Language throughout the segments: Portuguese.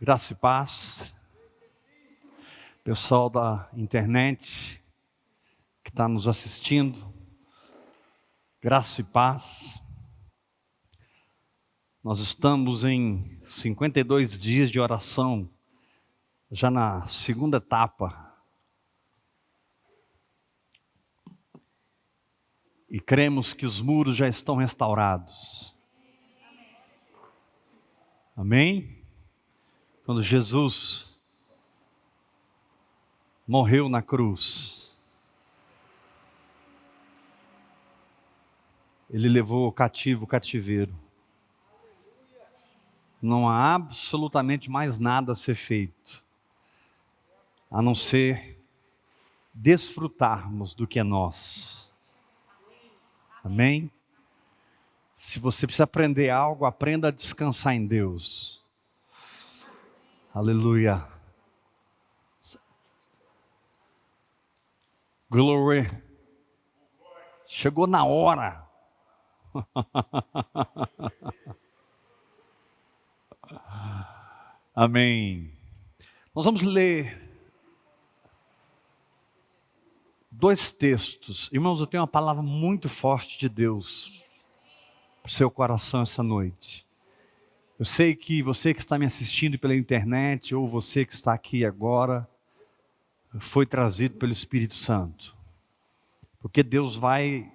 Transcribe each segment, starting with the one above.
Graça e paz, pessoal da internet que está nos assistindo, graça e paz. Nós estamos em 52 dias de oração, já na segunda etapa. E cremos que os muros já estão restaurados. Amém? Quando Jesus morreu na cruz, Ele levou cativo o cativeiro. Não há absolutamente mais nada a ser feito, a não ser desfrutarmos do que é nosso. Amém? Se você precisa aprender algo, aprenda a descansar em Deus. Aleluia. Glory. Chegou na hora. Amém. Nós vamos ler dois textos. Irmãos, eu tenho uma palavra muito forte de Deus para o seu coração essa noite. Eu sei que você que está me assistindo pela internet, ou você que está aqui agora, foi trazido pelo Espírito Santo. Porque Deus vai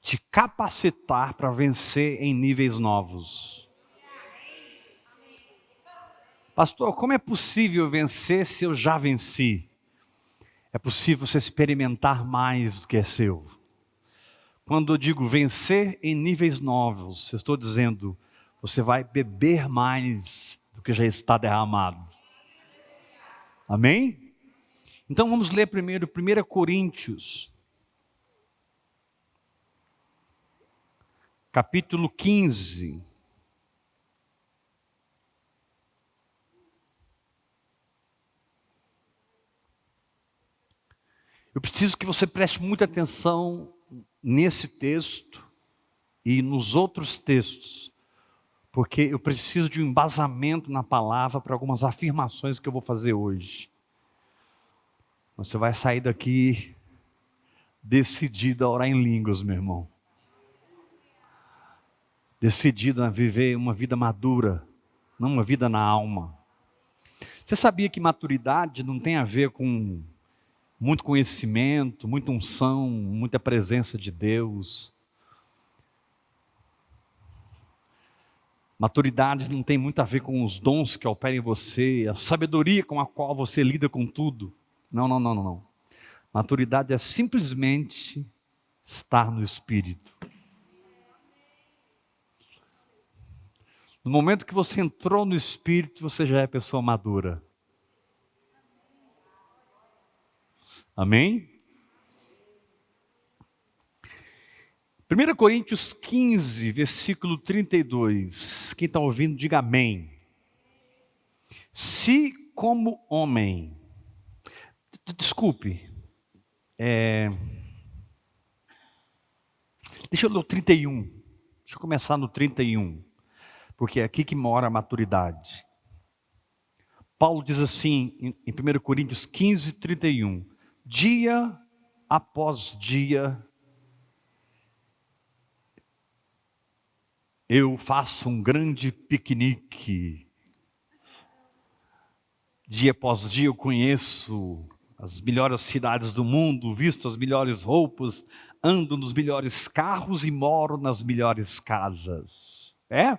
te capacitar para vencer em níveis novos. Pastor, como é possível vencer se eu já venci? É possível você experimentar mais do que é seu. Quando eu digo vencer em níveis novos, eu estou dizendo, você vai beber mais do que já está derramado. Amém? Então vamos ler primeiro 1 Coríntios, capítulo 15. Eu preciso que você preste muita atenção nesse texto e nos outros textos, porque eu preciso de um embasamento na palavra para algumas afirmações que eu vou fazer hoje. Você vai sair daqui decidido a orar em línguas, meu irmão. Decidido a viver uma vida madura, não uma vida na alma. Você sabia que maturidade não tem a ver com muito conhecimento, muita unção, muita presença de Deus? Maturidade não tem muito a ver com os dons que operam em você, a sabedoria com a qual você lida com tudo. Não. Maturidade é simplesmente estar no Espírito. No momento que você entrou no Espírito, você já é pessoa madura. Amém? 1 Coríntios 15, versículo 32. Quem está ouvindo, diga amém. Se como homem... Desculpe. Deixa eu ler o 31. Deixa eu começar no 31. Porque é aqui que mora a maturidade. Paulo diz assim, em 1 Coríntios 15, 31. Dia após dia, eu faço um grande piquenique. Dia após dia eu conheço as melhores cidades do mundo, visto as melhores roupas, ando nos melhores carros e moro nas melhores casas. É?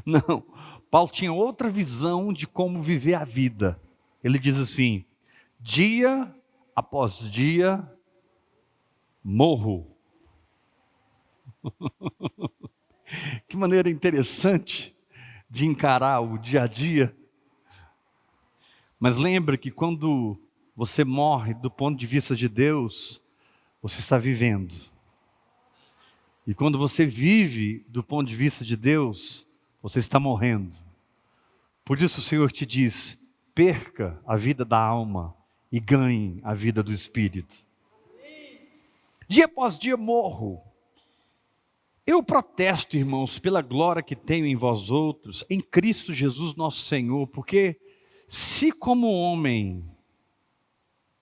Não. Paulo tinha outra visão de como viver a vida. Ele diz assim, dia após dia, morro. Que maneira interessante de encarar o dia a dia. Mas lembre que quando você morre do ponto de vista de Deus, você está vivendo. E quando você vive do ponto de vista de Deus, você está morrendo. Por isso o Senhor te diz, perca a vida da alma e ganhe a vida do Espírito. Dia após dia morro. Eu protesto, irmãos, pela glória que tenho em vós outros, em Cristo Jesus nosso Senhor, porque se como homem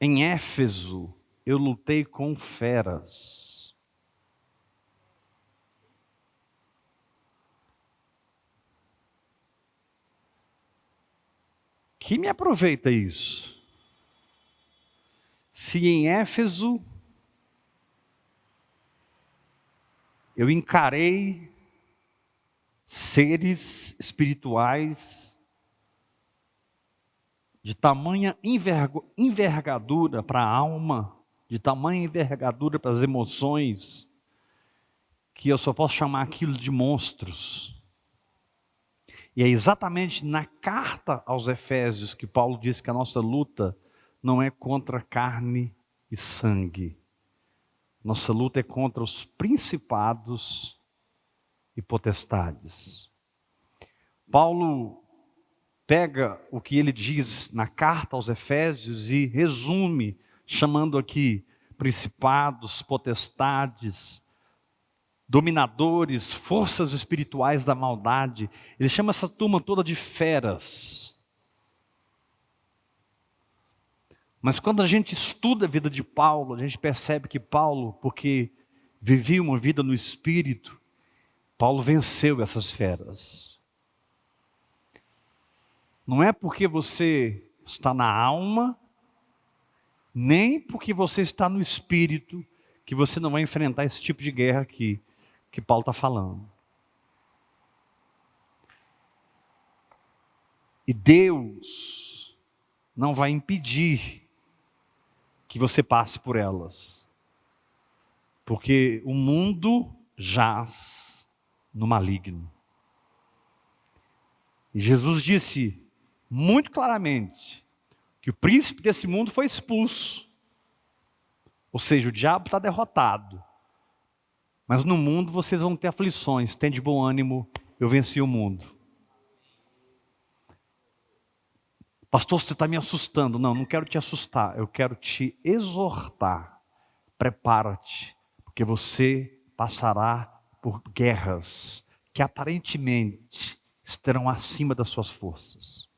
em Éfeso eu lutei com feras, que me aproveita isso? Se em Éfeso eu encarei seres espirituais de tamanha envergadura para a alma, de tamanha envergadura para as emoções, que eu só posso chamar aquilo de monstros. E é exatamente na carta aos Efésios que Paulo diz que a nossa luta não é contra carne e sangue. Nossa luta é contra os principados e potestades. Paulo pega o que ele diz na carta aos Efésios e resume, chamando aqui principados, potestades, dominadores, forças espirituais da maldade. Ele chama essa turma toda de feras. Mas quando a gente estuda a vida de Paulo, a gente percebe que Paulo, porque vivia uma vida no Espírito, Paulo venceu essas feras. Não é porque você está na alma, nem porque você está no Espírito, que você não vai enfrentar esse tipo de guerra aqui, que Paulo está falando. E Deus não vai impedir que você passe por elas, porque o mundo jaz no maligno. E Jesus disse muito claramente que o príncipe desse mundo foi expulso, ou seja, o diabo está derrotado, mas no mundo vocês vão ter aflições, tem de bom ânimo, eu venci o mundo. Pastor, você está me assustando. Não quero te assustar, eu quero te exortar. Prepara-te, porque você passará por guerras que aparentemente estarão acima das suas forças.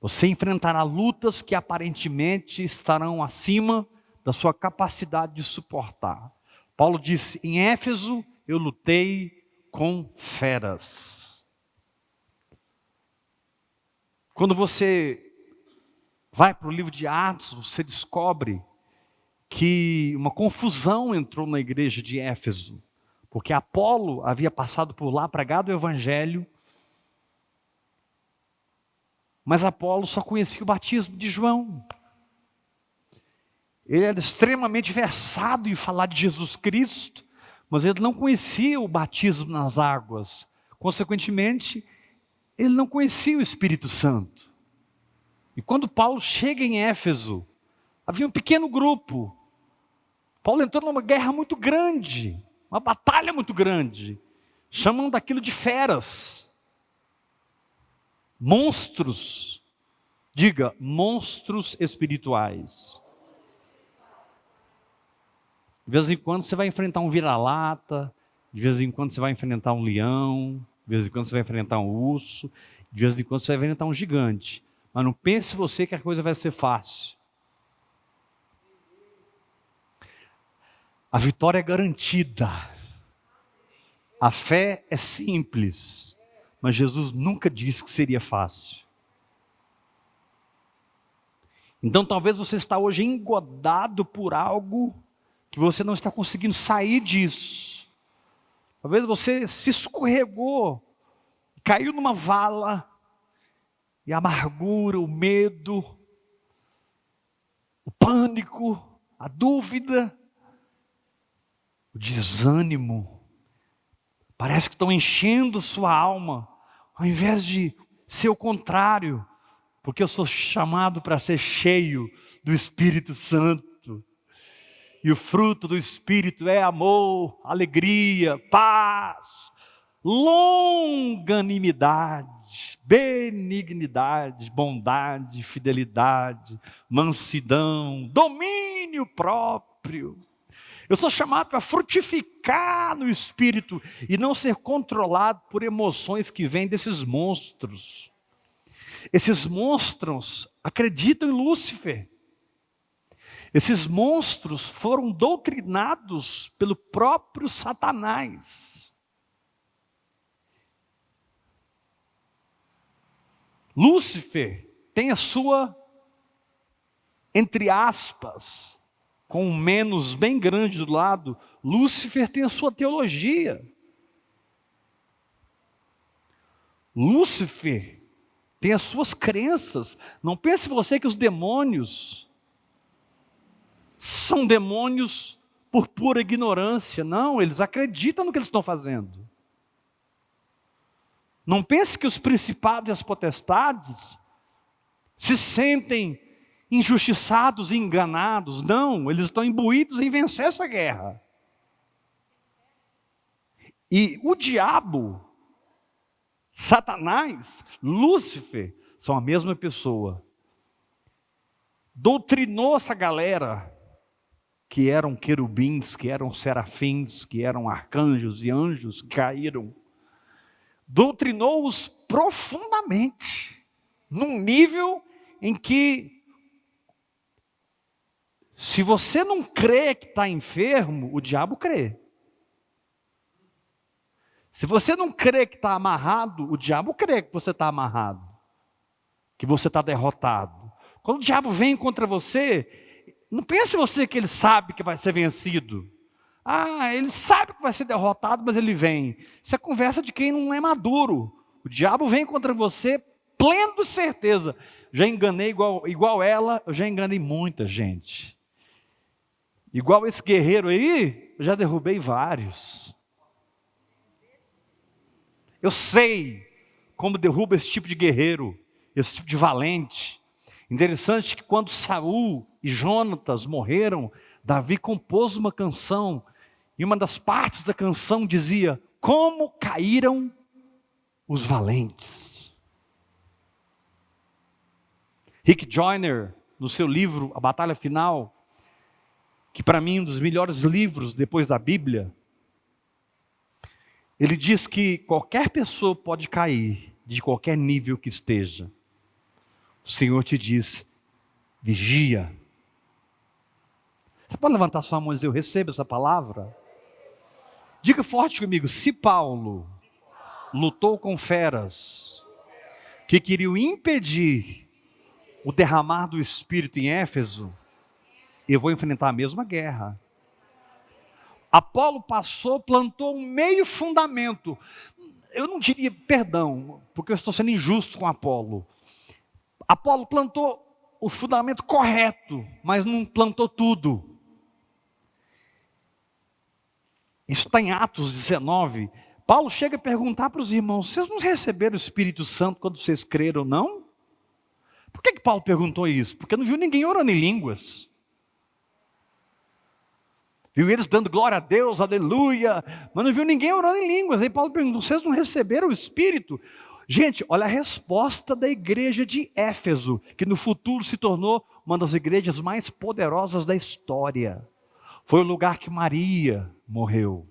Você enfrentará lutas que aparentemente estarão acima da sua capacidade de suportar. Paulo disse, em Éfeso eu lutei com feras. Quando você vai para o livro de Atos, você descobre que uma confusão entrou na igreja de Éfeso, porque Apolo havia passado por lá, pregado o evangelho, mas Apolo só conhecia o batismo de João. Ele era extremamente versado em falar de Jesus Cristo, mas ele não conhecia o batismo nas águas. Consequentemente, ele não conhecia o Espírito Santo. E quando Paulo chega em Éfeso, havia um pequeno grupo. Paulo entrou numa guerra muito grande, uma batalha muito grande, chamam daquilo de feras, monstros. Diga, monstros espirituais. De vez em quando você vai enfrentar um vira-lata, de vez em quando você vai enfrentar um leão, de vez em quando você vai enfrentar um urso, de vez em quando você vai enfrentar um gigante. Mas não pense você que a coisa vai ser fácil. A vitória é garantida. A fé é simples, mas Jesus nunca disse que seria fácil. Então talvez você está hoje engodado por algo que você não está conseguindo sair disso. Talvez você se escorregou, caiu numa vala, e a amargura, o medo, o pânico, a dúvida, o desânimo, parece que estão enchendo sua alma, ao invés de ser o contrário, porque eu sou chamado para ser cheio do Espírito Santo. E o fruto do Espírito é amor, alegria, paz, longanimidade, benignidade, bondade, fidelidade, mansidão, domínio próprio. Eu sou chamado para frutificar no Espírito e não ser controlado por emoções que vêm desses monstros. Esses monstros acreditam em Lúcifer. Esses monstros foram doutrinados pelo próprio Satanás. Lúcifer tem a sua, entre aspas, com um menos bem grande do lado, Lúcifer tem a sua teologia. Lúcifer tem as suas crenças. Não pense você que os demônios são demônios por pura ignorância. Não, eles acreditam no que eles estão fazendo. Não pense que os principados e as potestades se sentem injustiçados e enganados. Não, eles estão imbuídos em vencer essa guerra. E o diabo, Satanás, Lúcifer, são a mesma pessoa. Doutrinou essa galera que eram querubins, que eram serafins, que eram arcanjos e anjos que caíram. Doutrinou-os profundamente, num nível em que, se você não crê que está enfermo, o diabo crê. Se você não crê que está amarrado, o diabo crê que você está amarrado, que você está derrotado. Quando o diabo vem contra você, não pense você que ele sabe que vai ser vencido. Ele sabe que vai ser derrotado, mas ele vem. Isso é conversa de quem não é maduro. O diabo vem contra você, pleno de certeza. Já enganei igual ela, eu já enganei muita gente. Igual esse guerreiro aí, eu já derrubei vários. Eu sei como derruba esse tipo de guerreiro, esse tipo de valente. Interessante que quando Saul e Jonatas morreram, Davi compôs uma canção, e uma das partes da canção dizia: como caíram os valentes. Rick Joyner, no seu livro A Batalha Final, que para mim é um dos melhores livros depois da Bíblia, ele diz que qualquer pessoa pode cair, de qualquer nível que esteja. O Senhor te diz: vigia. Você pode levantar sua mão e dizer: eu recebo essa palavra? Diga forte comigo: se Paulo lutou com feras que queriam impedir o derramar do Espírito em Éfeso, eu vou enfrentar a mesma guerra. Apolo passou, plantou um meio fundamento. Eu não diria, perdão, porque eu estou sendo injusto com Apolo. Apolo plantou o fundamento correto, mas não plantou tudo. Isso está em Atos 19. Paulo chega a perguntar para os irmãos: vocês não receberam o Espírito Santo quando vocês creram, não? Por que Paulo perguntou isso? Porque não viu ninguém orando em línguas. Viu eles dando glória a Deus, aleluia, mas não viu ninguém orando em línguas. Aí Paulo perguntou: vocês não receberam o Espírito? Gente, olha a resposta da igreja de Éfeso, que no futuro se tornou uma das igrejas mais poderosas da história. Foi o lugar que Maria morreu.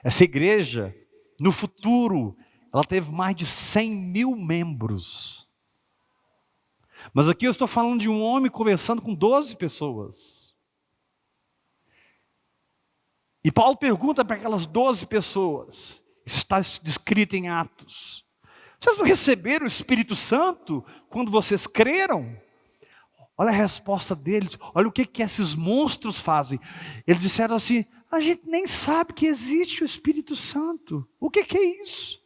Essa igreja, no futuro, ela teve mais de 100 mil membros. Mas aqui eu estou falando de um homem conversando com 12 pessoas. E Paulo pergunta para aquelas 12 pessoas, isso está descrito em Atos: vocês não receberam o Espírito Santo quando vocês creram? Olha a resposta deles, olha o que esses monstros fazem. Eles disseram assim: a gente nem sabe que existe o Espírito Santo. O que é isso?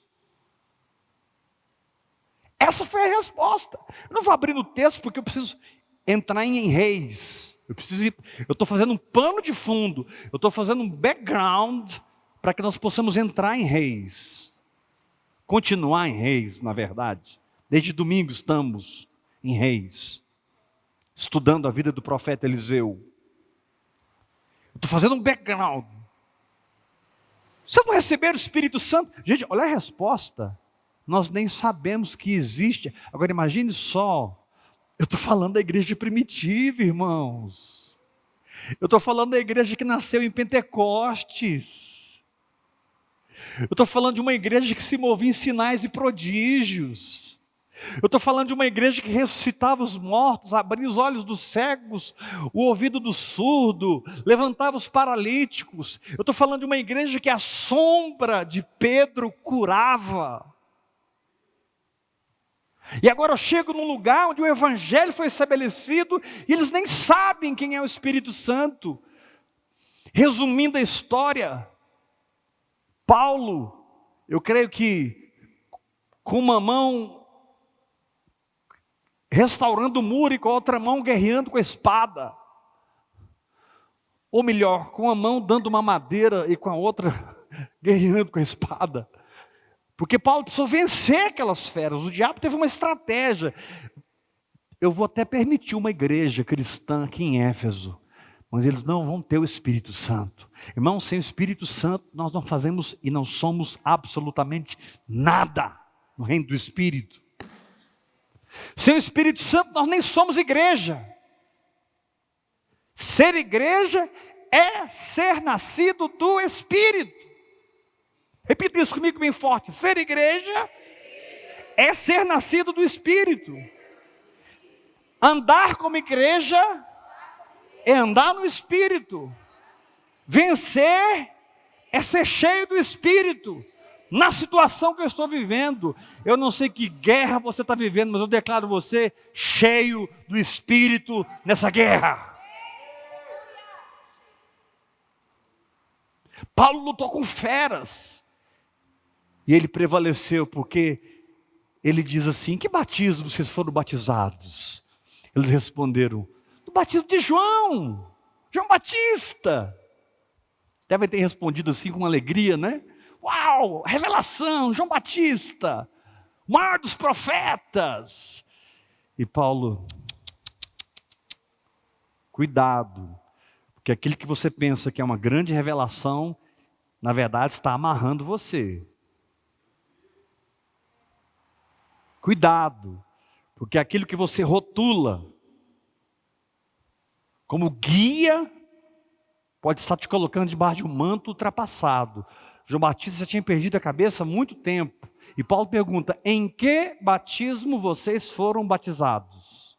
Essa foi a resposta. Eu não vou abrir no texto porque eu preciso entrar em Reis. Eu estou fazendo um pano de fundo, eu estou fazendo um background para que nós possamos entrar em Reis. Continuar em Reis, na verdade. Desde domingo estamos em Reis, estudando a vida do profeta Eliseu. Estou fazendo um background. Vocês não receberam o Espírito Santo? Gente, olha a resposta. Nós nem sabemos que existe. Agora imagine só, eu estou falando da igreja primitiva, irmãos. Eu estou falando da igreja que nasceu em Pentecostes. Eu estou falando de uma igreja que se movia em sinais e prodígios. Eu estou falando de uma igreja que ressuscitava os mortos, abria os olhos dos cegos, o ouvido do surdo, levantava os paralíticos. Eu estou falando de uma igreja que a sombra de Pedro curava. E agora eu chego num lugar onde o evangelho foi estabelecido e eles nem sabem quem é o Espírito Santo. Resumindo a história, Paulo, eu creio que com uma mão restaurando o muro e com a outra mão guerreando com a espada. Ou melhor, com a mão dando uma madeira e com a outra guerreando com a espada. Porque Paulo precisou vencer aquelas feras. O diabo teve uma estratégia. Eu vou até permitir uma igreja cristã aqui em Éfeso, mas eles não vão ter o Espírito Santo. Irmãos, sem o Espírito Santo nós não fazemos e não somos absolutamente nada no reino do Espírito. Sem o Espírito Santo nós nem somos igreja. Ser igreja é ser nascido do Espírito. Repita isso comigo bem forte. Ser igreja é ser nascido do Espírito. Andar como igreja é andar no Espírito. Vencer é ser cheio do Espírito. Na situação que eu estou vivendo, eu não sei que guerra você está vivendo, mas eu declaro você cheio do Espírito nessa guerra. Paulo lutou com feras. E ele prevaleceu porque ele diz assim: que batismo vocês foram batizados? Eles responderam: do batismo de João Batista. Devem ter respondido assim com alegria, né? Uau, revelação, João Batista, maior dos profetas. E Paulo, cuidado, porque aquilo que você pensa que é uma grande revelação, na verdade está amarrando você. Cuidado, porque aquilo que você rotula como guia pode estar te colocando debaixo de um manto ultrapassado. João Batista já tinha perdido a cabeça há muito tempo. E Paulo pergunta: em que batismo vocês foram batizados?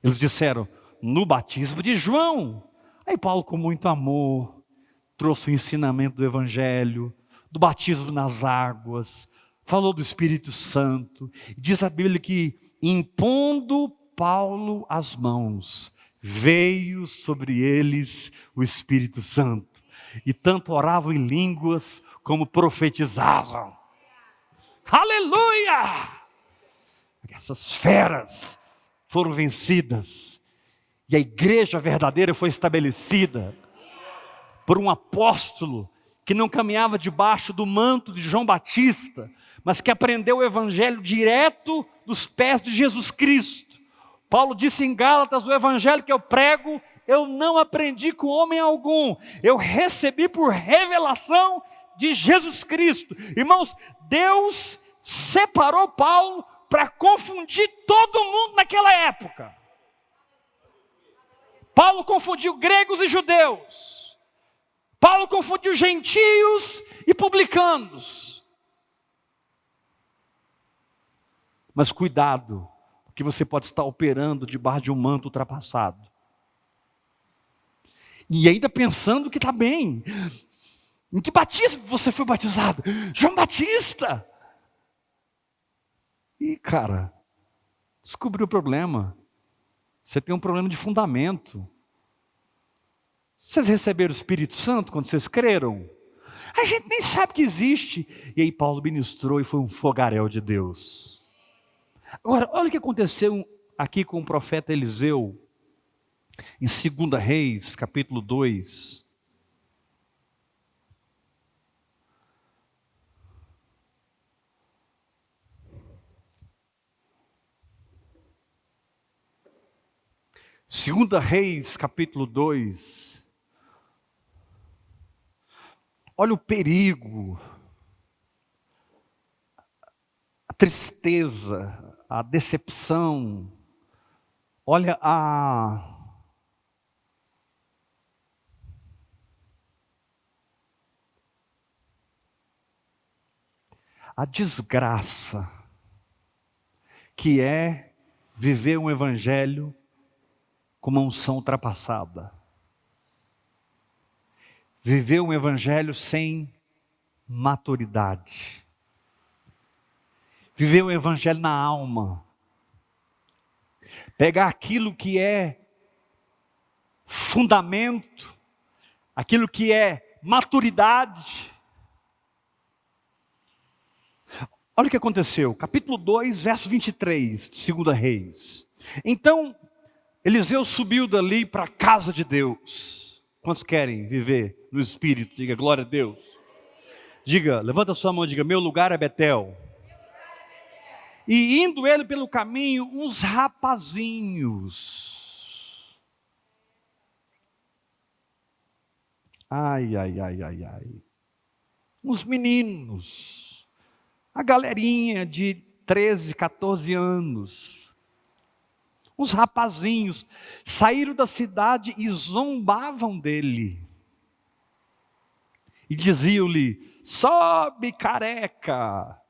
Eles disseram: no batismo de João. Aí Paulo, com muito amor, trouxe o ensinamento do Evangelho, do batismo nas águas, falou do Espírito Santo. Diz a Bíblia que, impondo Paulo as mãos, veio sobre eles o Espírito Santo. E tanto oravam em línguas como profetizavam. Aleluia! Essas feras foram vencidas. E a igreja verdadeira foi estabelecida por um apóstolo que não caminhava debaixo do manto de João Batista, mas que aprendeu o evangelho direto dos pés de Jesus Cristo. Paulo disse em Gálatas: o evangelho que eu prego, eu não aprendi com homem algum, eu recebi por revelação de Jesus Cristo. Irmãos, Deus separou Paulo para confundir todo mundo naquela época. Paulo confundiu gregos e judeus. Paulo confundiu gentios e publicanos. Mas cuidado, porque você pode estar operando debaixo de um manto ultrapassado. E ainda pensando que está bem. Em que batismo você foi batizado? João Batista. E cara, descobriu o problema. Você tem um problema de fundamento. Vocês receberam o Espírito Santo quando vocês creram? A gente nem sabe que existe. E aí Paulo ministrou e foi um fogaréu de Deus. Agora, olha o que aconteceu aqui com o profeta Eliseu, em 2 Reis, capítulo 2. Segunda Reis, capítulo 2. Olha o perigo, a tristeza, a decepção. Olha a desgraça que é viver um evangelho com uma unção ultrapassada. Viver um evangelho sem maturidade. Viver o evangelho na alma. Pegar aquilo que é fundamento, aquilo que é maturidade. Olha o que aconteceu, capítulo 2, verso 23, de 2 Reis. Então, Eliseu subiu dali para a casa de Deus. Quantos querem viver no Espírito? Diga glória a Deus. Diga, levanta a sua mão e diga, meu lugar é Betel. E indo ele pelo caminho, uns rapazinhos. Ai. Uns meninos. A galerinha de 13, 14 anos. Uns rapazinhos. Saíram da cidade e zombavam dele. E diziam-lhe, sobe careca.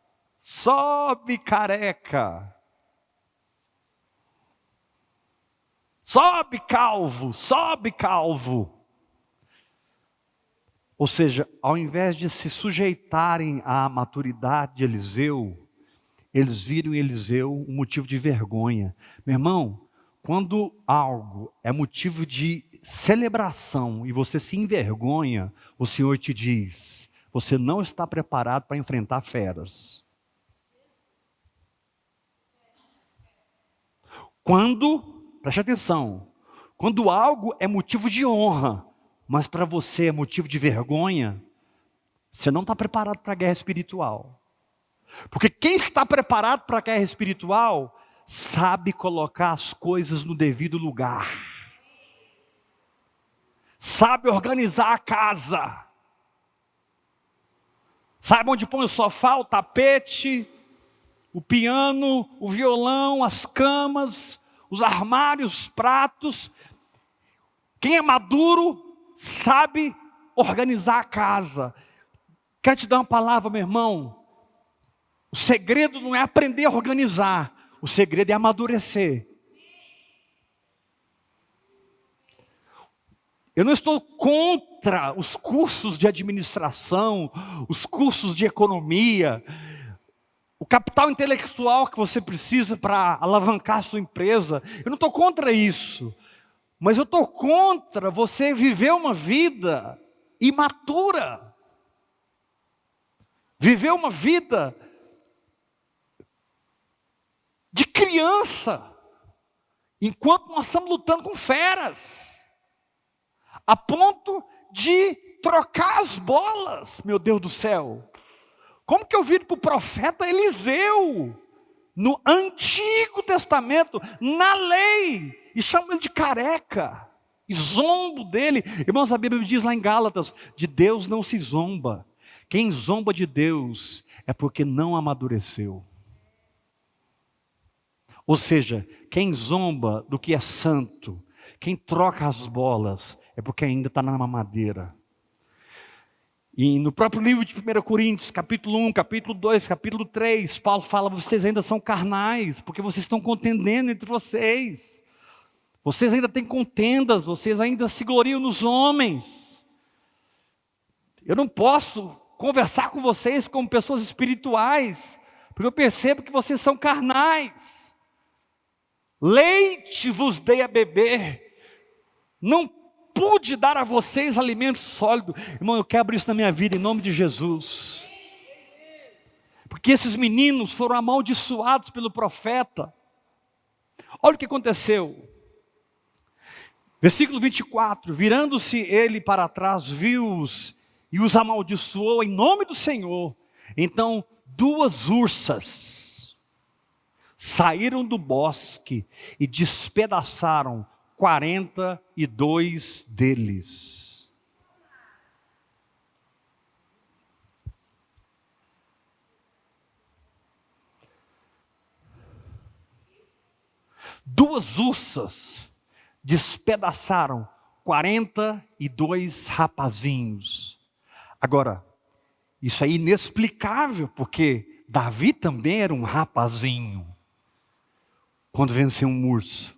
Sobe careca. Sobe calvo, sobe calvo. Ou seja, ao invés de se sujeitarem à maturidade de Eliseu, eles viram em Eliseu um motivo de vergonha. Meu irmão, quando algo é motivo de celebração e você se envergonha, o Senhor te diz, você não está preparado para enfrentar feras. Preste atenção, quando algo é motivo de honra, mas para você é motivo de vergonha, você não está preparado para a guerra espiritual. Porque quem está preparado para a guerra espiritual, sabe colocar as coisas no devido lugar. Sabe organizar a casa. Sabe onde põe o sofá, o tapete, o piano, o violão, as camas, os armários, os pratos. Quem é maduro sabe organizar a casa. Quero te dar uma palavra, meu irmão. O segredo não é aprender a organizar. O segredo é amadurecer. Eu não estou contra os cursos de administração, os cursos de economia, o capital intelectual que você precisa para alavancar a sua empresa. Eu não estou contra isso. Mas eu estou contra você viver uma vida imatura. Viver uma vida de criança. Enquanto nós estamos lutando com feras. A ponto de trocar as bolas, meu Deus do céu. Como que eu viro para o profeta Eliseu, no Antigo Testamento, na lei, e chamo ele de careca, e zombo dele. Irmãos, a Bíblia diz lá em Gálatas, de Deus não se zomba. Quem zomba de Deus é porque não amadureceu. Ou seja, quem zomba do que é santo, quem troca as bolas, é porque ainda está na mamadeira. E no próprio livro de 1 Coríntios, capítulo 1, capítulo 2, capítulo 3, Paulo fala, vocês ainda são carnais, porque vocês estão contendendo entre vocês. Vocês ainda têm contendas, vocês ainda se gloriam nos homens. Eu não posso conversar com vocês como pessoas espirituais, porque eu percebo que vocês são carnais. Leite vos dei a beber, não pude dar a vocês alimento sólido. Irmão, eu quebro isso na minha vida em nome de Jesus. Porque esses meninos foram amaldiçoados pelo profeta. Olha o que aconteceu. Versículo 24. Virando-se ele para trás, viu-os e os amaldiçoou em nome do Senhor. Então 2 ursas saíram do bosque e despedaçaram 42 deles. Duas ursas despedaçaram 42 rapazinhos. Agora, isso é inexplicável, porque Davi também era um rapazinho quando venceu um urso.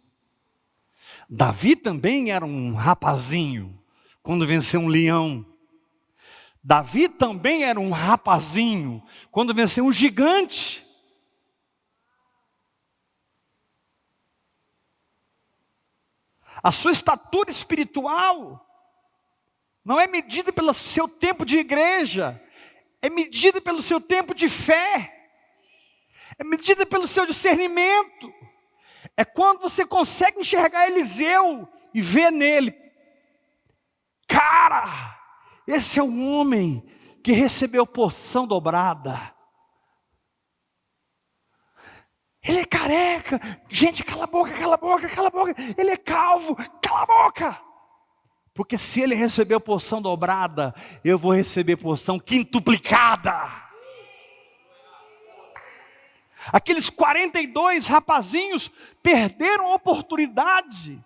Davi também era um rapazinho quando venceu um leão. Davi também era um rapazinho quando venceu um gigante. A sua estatura espiritual não é medida pelo seu tempo de igreja, é medida pelo seu tempo de fé, é medida pelo seu discernimento. É quando você consegue enxergar Eliseu e ver nele, cara, esse é o homem que recebeu porção dobrada. Ele é careca, gente, cala a boca, cala a boca, cala a boca. Ele é calvo, cala a boca. Porque se ele recebeu porção dobrada, eu vou receber porção quintuplicada. Aqueles 42 rapazinhos perderam a oportunidade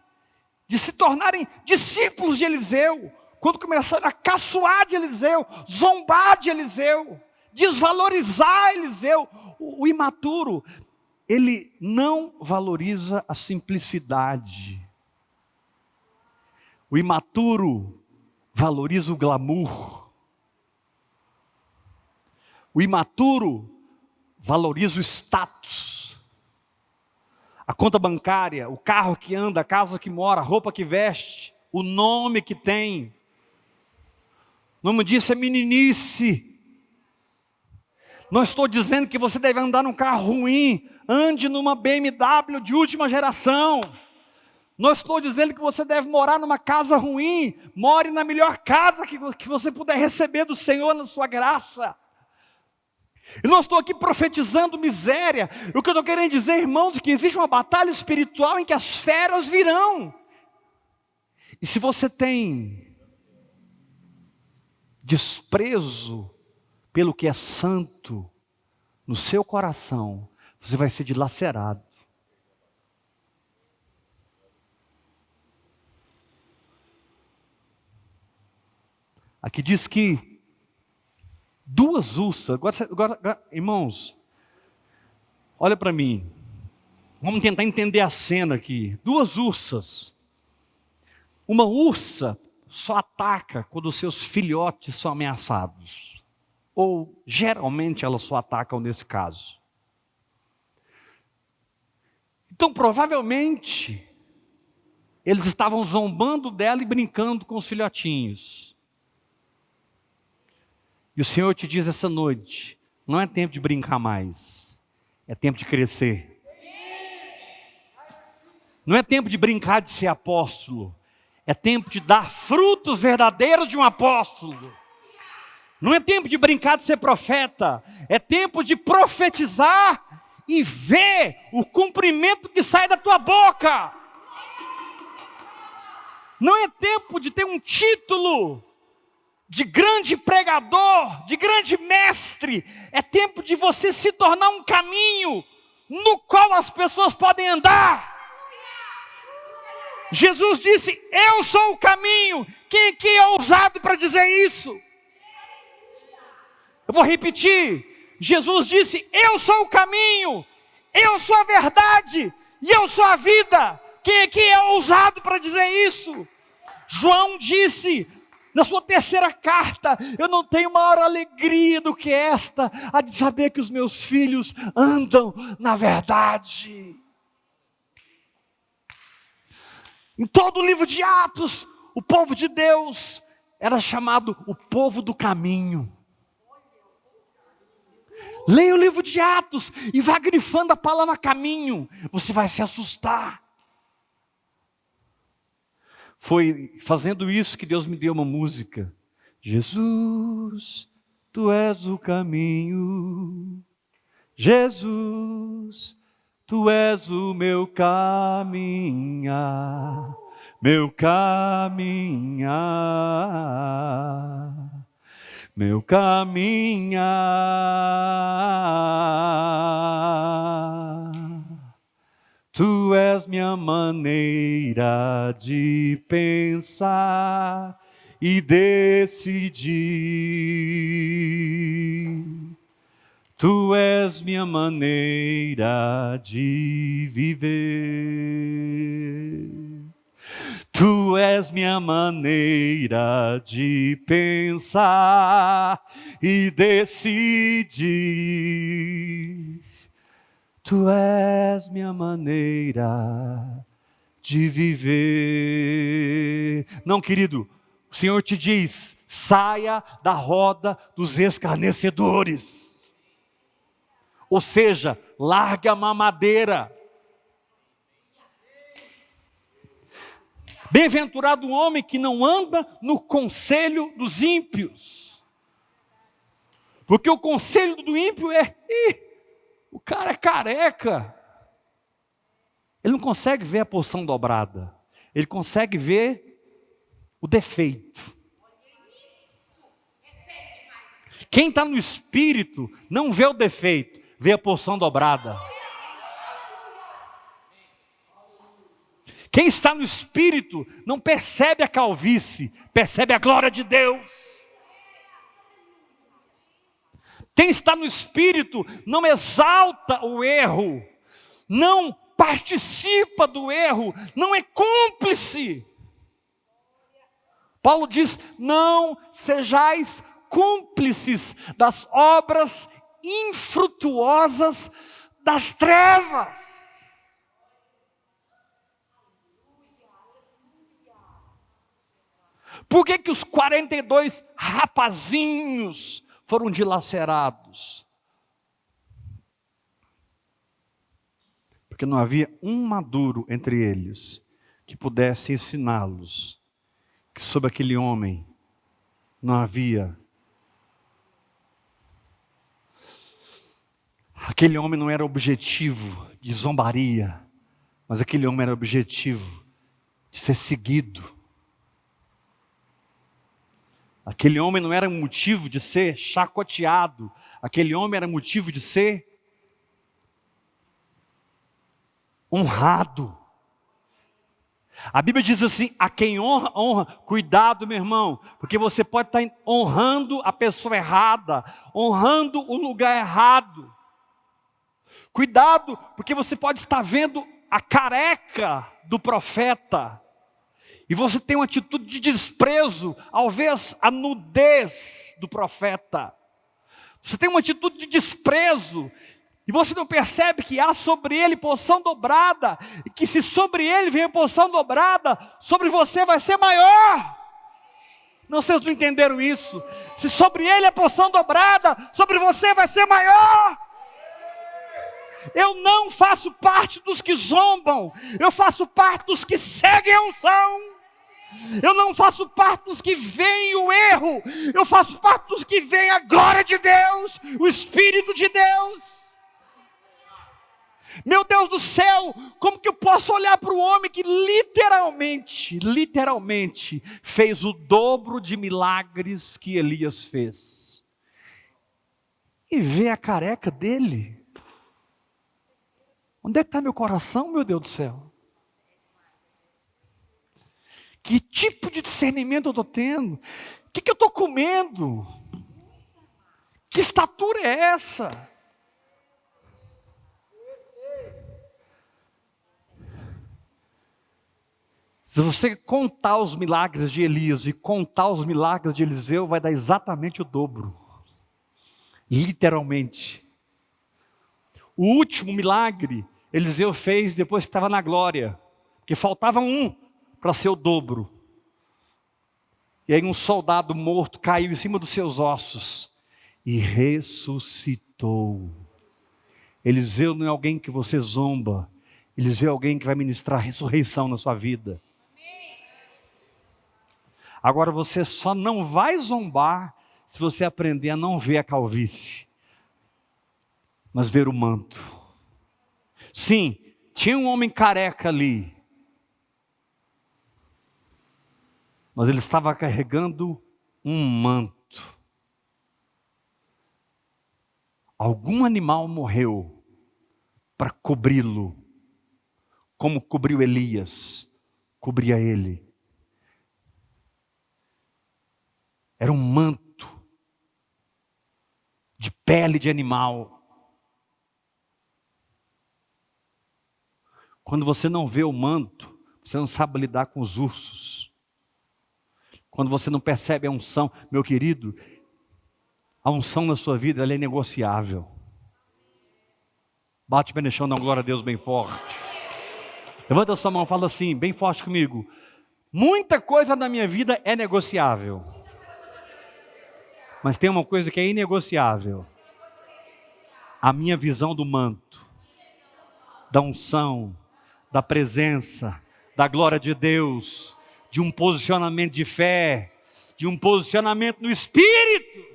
de se tornarem discípulos de Eliseu, quando começaram a caçoar de Eliseu, zombar de Eliseu, desvalorizar Eliseu. O imaturo, ele não valoriza a simplicidade. O imaturo valoriza o glamour. O imaturo valoriza o status. A conta bancária, o carro que anda, a casa que mora, a roupa que veste, o nome que tem. O nome disso é meninice. Não estou dizendo que você deve andar num carro ruim. Ande numa BMW de última geração. Não estou dizendo que você deve morar numa casa ruim. More na melhor casa que você puder receber do Senhor na sua graça. Eu não estou aqui profetizando miséria. O que eu estou querendo dizer, irmãos, é que existe uma batalha espiritual em que as feras virão. E se você tem desprezo pelo que é santo no seu coração, você vai ser dilacerado. Aqui diz que duas ursas, agora, irmãos, olha para mim, vamos tentar entender a cena aqui. Duas ursas. Uma ursa só ataca quando os seus filhotes são ameaçados. Ou, geralmente, elas só atacam nesse caso. Então, provavelmente, eles estavam zombando dela e brincando com os filhotinhos. E o Senhor te diz essa noite, não é tempo de brincar mais, é tempo de crescer. Não é tempo de brincar de ser apóstolo, é tempo de dar frutos verdadeiros de um apóstolo. Não é tempo de brincar de ser profeta, é tempo de profetizar e ver o cumprimento que sai da tua boca. Não é tempo de ter um título de grande pregador, de grande mestre. É tempo de você se tornar um caminho no qual as pessoas podem andar. Jesus disse, eu sou o caminho. Quem aqui é ousado para dizer isso? Eu vou repetir. Jesus disse, eu sou o caminho, eu sou a verdade e eu sou a vida. Quem aqui é ousado para dizer isso? João disse na sua terceira carta, eu não tenho maior alegria do que esta, a de saber que os meus filhos andam na verdade. Em todo o livro de Atos, o povo de Deus era chamado o povo do caminho. Leia o livro de Atos e vá grifando a palavra caminho, você vai se assustar. Foi fazendo isso que Deus me deu uma música. Jesus, tu és o caminho. Jesus, tu és o meu caminhar. Meu caminhar. Meu caminhar. Tu és minha maneira de pensar e decidir. Tu és minha maneira de viver. Tu és minha maneira de pensar e decidir. Tu és minha maneira de viver. Não, querido, o Senhor te diz: saia da roda dos escarnecedores. Ou seja, largue a mamadeira. Bem-aventurado o homem que não anda no conselho dos ímpios. Porque o conselho do ímpio é: o cara é careca. Ele não consegue ver a porção dobrada. Ele consegue ver o defeito. Quem está no espírito não vê o defeito, vê a porção dobrada. Quem está no espírito não percebe a calvície, percebe a glória de Deus. Quem está no espírito não exalta o erro, não participa do erro, não é cúmplice. Paulo diz: não sejais cúmplices das obras infrutuosas das trevas. Por que os 42 rapazinhos foram dilacerados? Porque não havia um maduro entre eles que pudesse ensiná-los que sobre aquele homem não havia. Aquele homem não era objetivo de zombaria, mas aquele homem era objetivo de ser seguido. Aquele homem não era motivo de ser chacoteado, aquele homem era motivo de ser honrado. A Bíblia diz assim: a quem honra, honra. Cuidado, meu irmão, porque você pode estar honrando a pessoa errada, honrando o lugar errado. Cuidado, porque você pode estar vendo a careca do profeta, e você tem uma atitude de desprezo ao ver a nudez do profeta. Você tem uma atitude de desprezo, e você não percebe que há sobre ele porção dobrada, e que se sobre ele vem a porção dobrada, sobre você vai ser maior. Não, vocês não entenderam isso? Se sobre ele a porção dobrada, sobre você vai ser maior. Eu não faço parte dos que zombam, eu faço parte dos que seguem a unção. Eu não faço parte dos que veem o erro, eu faço parte dos que veem a glória de Deus, o Espírito de Deus. Meu Deus do céu, como que eu posso olhar para o homem que literalmente fez o dobro de milagres que Elias fez, e ver a careca dele? Onde é que está meu coração, meu Deus do céu? Que tipo de discernimento eu estou tendo? O que eu estou comendo? Que estatura é essa? Se você contar os milagres de Elias e contar os milagres de Eliseu, vai dar exatamente o dobro. Literalmente. O último milagre Eliseu fez depois que estava na glória, porque faltava um para ser o dobro. E aí um soldado morto caiu em cima dos seus ossos e ressuscitou. Eliseu não é alguém que você zomba, Eliseu é alguém que vai ministrar ressurreição na sua vida. Agora você só não vai zombar se você aprender a não ver a calvície, mas ver o manto. Sim, tinha um homem careca ali, mas ele estava carregando um manto. Algum animal morreu para cobri-lo, como cobriu Elias, cobria ele. Era um manto de pele de animal. Quando você não vê o manto, você não sabe lidar com os ursos. Quando você não percebe a unção, meu querido, a unção na sua vida, ela é negociável. Bate bem no chão, dá uma glória a Deus bem forte. Levanta a sua mão e fala assim, bem forte comigo. Muita coisa na minha vida é negociável. Mas tem uma coisa que é inegociável. A minha visão do manto, da unção, da presença, da glória de Deus, de um posicionamento de fé, de um posicionamento no Espírito.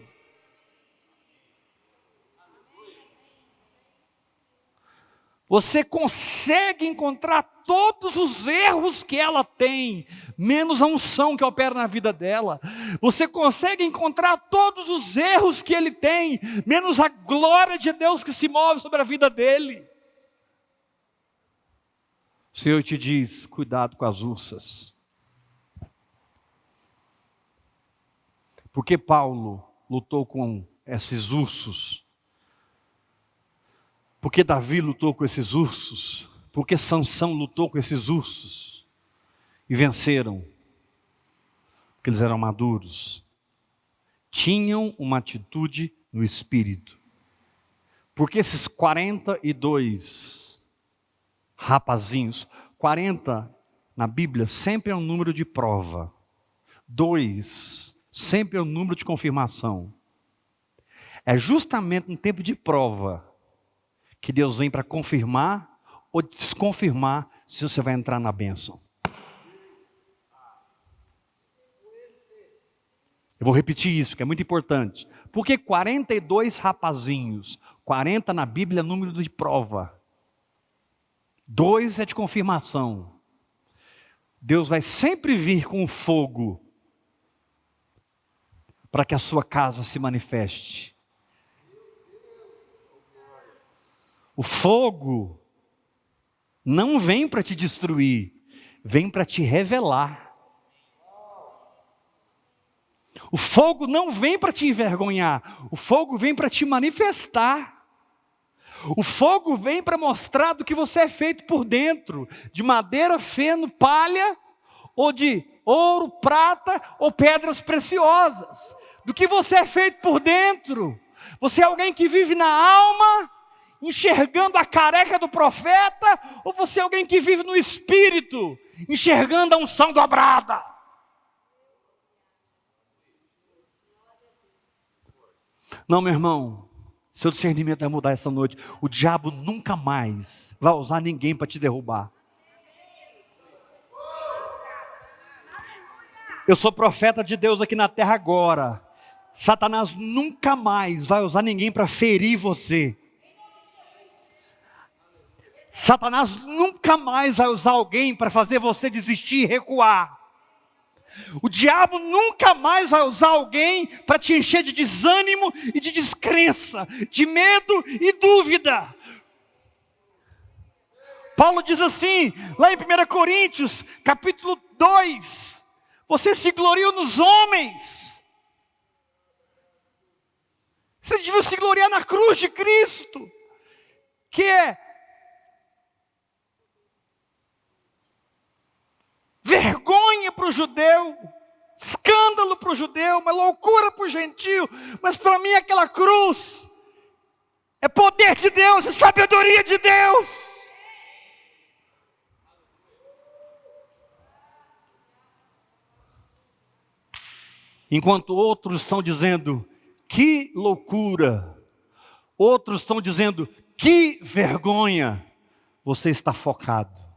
Você consegue encontrar todos os erros que ela tem, menos a unção que opera na vida dela. Você consegue encontrar todos os erros que ele tem, menos a glória de Deus que se move sobre a vida dele. O Senhor te diz, cuidado com as ursas. Por que Paulo lutou com esses ursos? Por que Davi lutou com esses ursos? Por que Sansão lutou com esses ursos? E venceram. Porque eles eram maduros. Tinham uma atitude no espírito. Porque esses 42 rapazinhos, 40 na Bíblia sempre é um número de prova. 2 sempre é um número de confirmação. É justamente no tempo de prova que Deus vem para confirmar ou desconfirmar se você vai entrar na bênção. Eu vou repetir isso, que é muito importante. Porque 42 rapazinhos, 40 na Bíblia é número de prova. 2 é de confirmação. Deus vai sempre vir com o fogo para que a sua casa se manifeste. O fogo não vem para te destruir, vem para te revelar. O fogo não vem para te envergonhar, o fogo vem para te manifestar. O fogo vem para mostrar do que você é feito por dentro, de madeira, feno, palha, ou de ouro, prata ou pedras preciosas. Do que você é feito por dentro. Você é alguém que vive na alma, enxergando a careca do profeta, ou você é alguém que vive no espírito, enxergando a unção dobrada? Não, meu irmão, seu discernimento vai mudar essa noite. O diabo nunca mais vai usar ninguém para te derrubar. Eu sou profeta de Deus aqui na terra agora. Satanás nunca mais vai usar ninguém para ferir você. Satanás nunca mais vai usar alguém para fazer você desistir e recuar. O diabo nunca mais vai usar alguém para te encher de desânimo e de descrença, de medo e dúvida. Paulo diz assim, lá em 1 Coríntios, capítulo 2, você se gloriou nos homens. Você devia se gloriar na cruz de Cristo, que é vergonha para o judeu, escândalo para o judeu, uma loucura para o gentio, mas para mim aquela cruz é poder de Deus, é sabedoria de Deus. Enquanto outros estão dizendo, que loucura, outros estão dizendo, que vergonha, você está focado.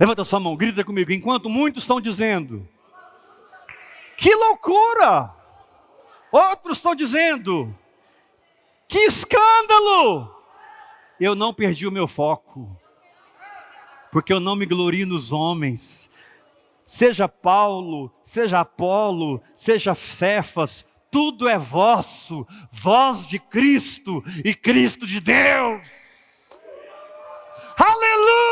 Levanta sua mão, grita comigo. Enquanto muitos estão dizendo, que loucura. Outros estão dizendo, que escândalo. Eu não perdi o meu foco. Porque eu não me glorio nos homens. Seja Paulo, seja Apolo, seja Cefas, tudo é vosso. Voz de Cristo e Cristo de Deus. Aleluia!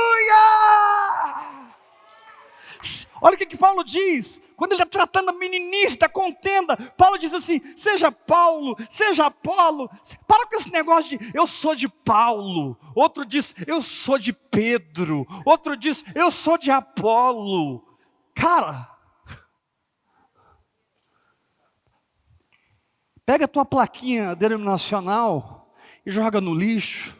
Olha o que Paulo diz. quando ele está tratando a meninice da contenda, Paulo diz assim: seja Paulo, seja Apolo. Para com esse negócio de eu sou de Paulo. Outro diz eu sou de Pedro. Outro diz eu sou de Apolo. Cara, pega a tua plaquinha denominacional e joga no lixo.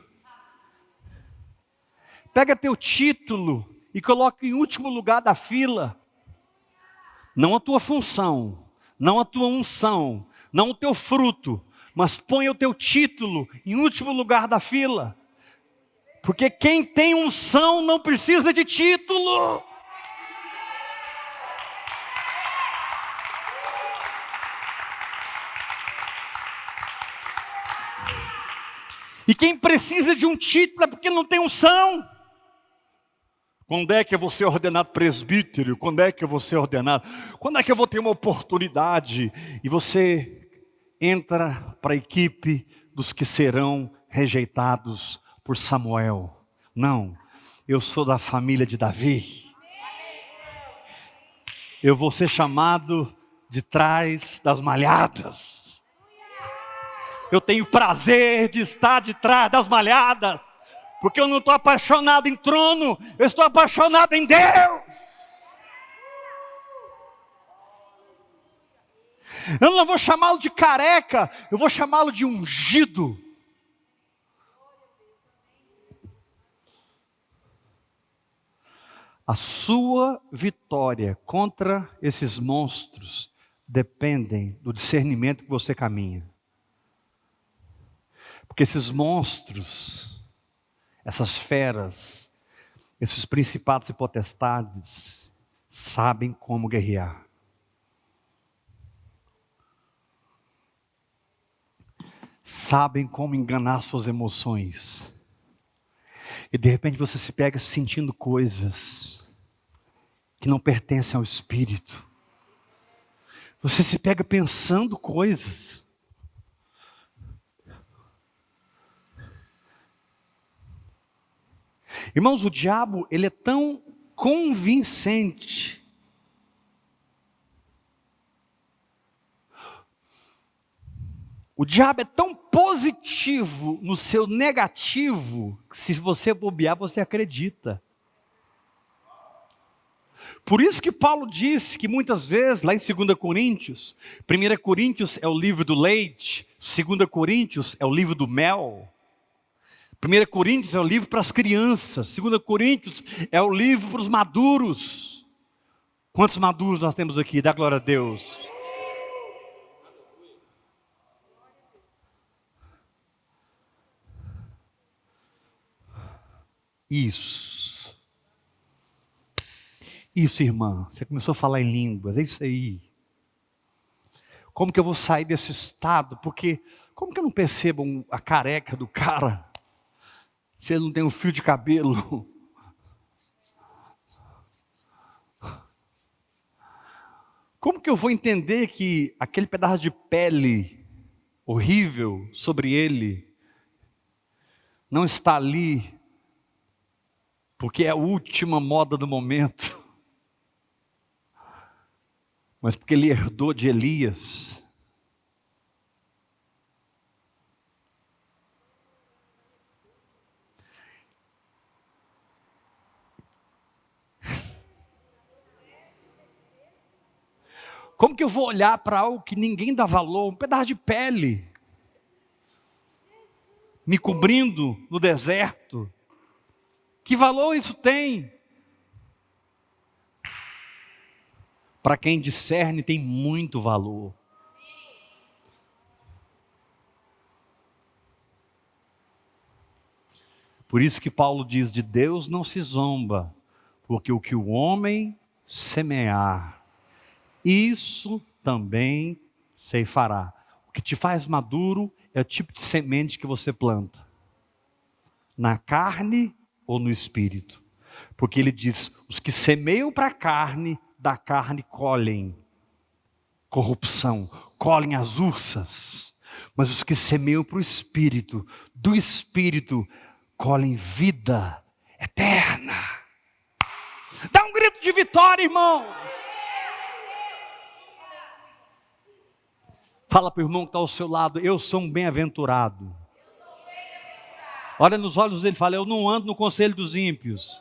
Pega teu título e coloca em último lugar da fila. Não a tua função, não a tua unção, não o teu fruto, mas põe o teu título em último lugar da fila. Porque quem tem unção não precisa de título. E quem precisa de um título é porque não tem unção. Quando é que eu vou ser ordenado presbítero? Quando é que eu vou ser ordenado? Quando é que eu vou ter uma oportunidade? E você entra para a equipe dos que serão rejeitados por Samuel. Não, eu sou da família de Davi. Eu vou ser chamado de trás das malhadas. Eu tenho prazer de estar de trás das malhadas. Porque eu não estou apaixonado em trono, eu estou apaixonado em Deus. Eu não vou chamá-lo de careca, eu vou chamá-lo de ungido. A sua vitória contra esses monstros dependem do discernimento que você caminha. Porque esses monstros, essas feras, esses principados e potestades, sabem como guerrear. Sabem como enganar suas emoções. E de repente você se pega sentindo coisas que não pertencem ao Espírito. Você se pega pensando coisas. Irmãos, o diabo, ele é tão convincente. O diabo é tão positivo no seu negativo, que se você bobear, você acredita. Por isso que Paulo diz que muitas vezes, lá em 2 Coríntios, 1 Coríntios é o livro do leite, 2 Coríntios é o livro do mel. 1 Coríntios é o livro para as crianças. 2 Coríntios é o livro para os maduros. Quantos maduros nós temos aqui? Dá glória a Deus. Isso, irmã. Você começou a falar em línguas. É isso aí. Como que eu vou sair desse estado? Porque como que eu não percebo a careca do cara? Se ele não tem um fio de cabelo. Como que eu vou entender que aquele pedaço de pele horrível sobre ele não está ali porque é a última moda do momento, mas porque ele herdou de Elias? Como que eu vou olhar para algo que ninguém dá valor, um pedaço de pele, me cobrindo no deserto? Que valor isso tem? Para quem discerne, tem muito valor. Por isso que Paulo diz: de Deus não se zomba, porque o que o homem semear, isso também ceifará. O que te faz maduro é o tipo de semente que você planta, na carne ou no espírito. Porque ele diz: os que semeiam para a carne, da carne colhem corrupção, colhem as ursas. Mas os que semeiam para o espírito, do espírito, colhem vida eterna. Dá um grito de vitória, irmão. Fala para o irmão que está ao seu lado: eu sou um bem-aventurado. Olha nos olhos dele e fala: eu não ando no conselho dos ímpios.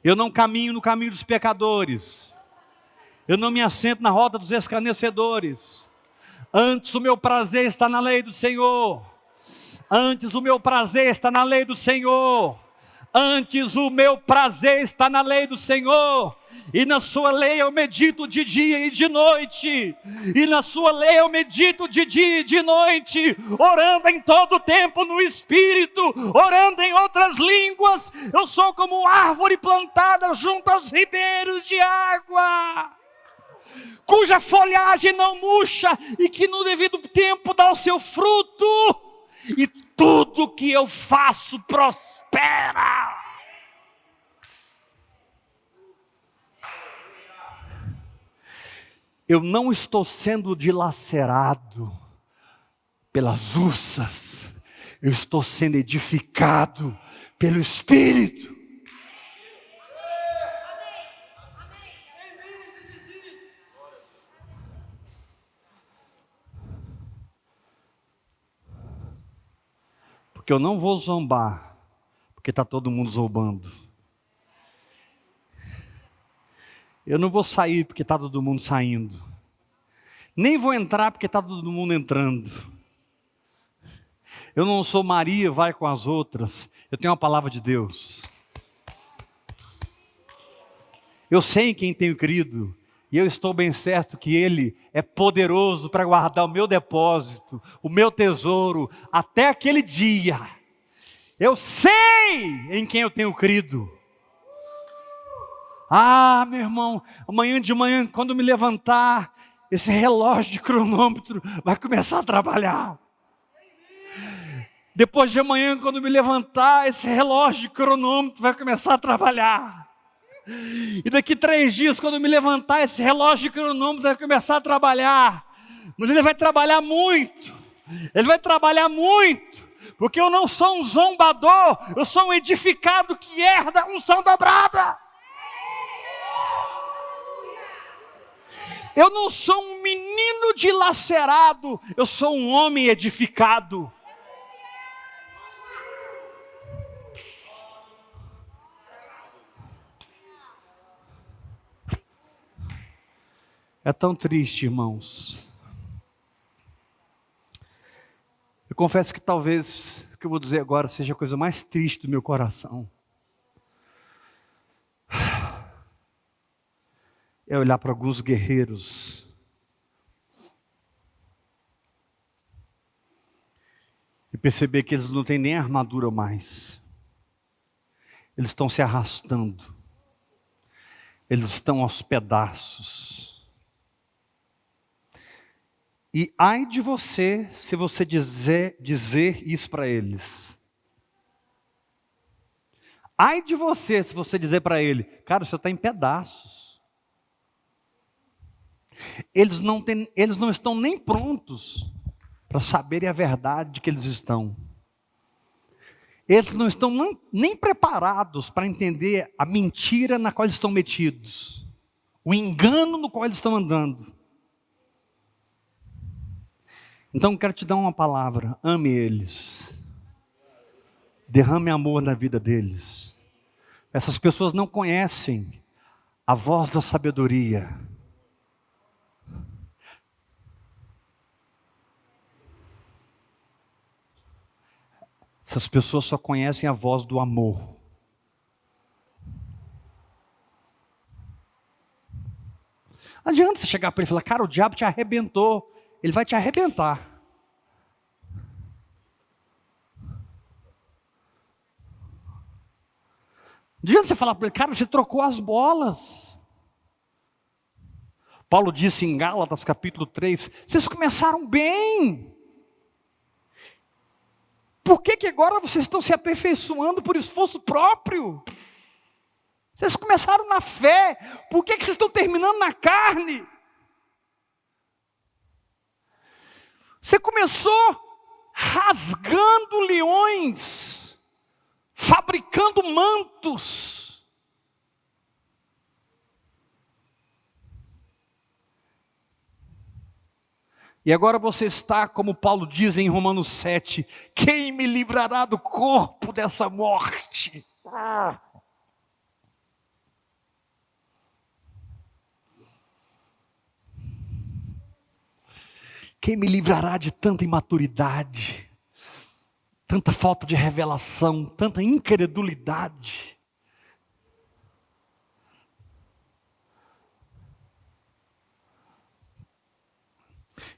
Eu não caminho no caminho dos pecadores. Eu não me assento na roda dos escarnecedores. Antes o meu prazer está na lei do Senhor. Antes o meu prazer está na lei do Senhor. Antes o meu prazer está na lei do Senhor. E na sua lei eu medito de dia e de noite. E na sua lei eu medito de dia e de noite. Orando em todo tempo no Espírito. Orando em outras línguas. Eu sou como árvore plantada junto aos ribeiros de água, cuja folhagem não murcha e que no devido tempo dá o seu fruto. E tudo que eu faço prospera. Eu não estou sendo dilacerado pelas ursas. Eu estou sendo edificado pelo Espírito. Porque eu não vou zombar, porque está todo mundo zombando. Eu não vou sair porque está todo mundo saindo. Nem vou entrar porque está todo mundo entrando. Eu não sou Maria, vai com as outras. Eu tenho uma palavra de Deus. Eu sei em quem tenho crido. E eu estou bem certo que Ele é poderoso para guardar o meu depósito, o meu tesouro, até aquele dia. Eu sei em quem eu tenho crido. Ah, meu irmão, amanhã de manhã, quando me levantar, esse relógio de cronômetro vai começar a trabalhar. Depois de amanhã, quando me levantar, esse relógio de cronômetro vai começar a trabalhar. E daqui 3 dias, quando me levantar, esse relógio de cronômetro vai começar a trabalhar. Mas ele vai trabalhar muito. Ele vai trabalhar muito. Porque eu não sou um zombador, eu sou um edificado que herda unção dobrada. Eu não sou um menino dilacerado, eu sou um homem edificado. É tão triste, irmãos. Eu confesso que talvez o que eu vou dizer agora seja a coisa mais triste do meu coração. É olhar para alguns guerreiros e perceber que eles não têm nem armadura mais. Eles estão se arrastando. Eles estão aos pedaços. E ai de você se você dizer isso para eles. Ai de você se você dizer para ele: cara, você está em pedaços. Eles não estão nem prontos para saberem a verdade de que eles estão. Eles não estão nem preparados para entender a mentira na qual eles estão metidos. O engano no qual eles estão andando. Então eu quero te dar uma palavra: ame eles. Derrame amor na vida deles. Essas pessoas não conhecem a voz da sabedoria. Essas pessoas só conhecem a voz do amor. Não adianta você chegar para ele e falar: cara, o diabo te arrebentou. Ele vai te arrebentar. Não adianta você falar para ele: cara, você trocou as bolas. Paulo disse em Gálatas capítulo 3, vocês começaram bem. Por que agora vocês estão se aperfeiçoando por esforço próprio? Vocês começaram na fé, por que vocês estão terminando na carne? Você começou rasgando leões, fabricando mantos. E agora você está, como Paulo diz em Romanos 7, quem me livrará do corpo dessa morte? Quem me livrará de tanta imaturidade, tanta falta de revelação, tanta incredulidade?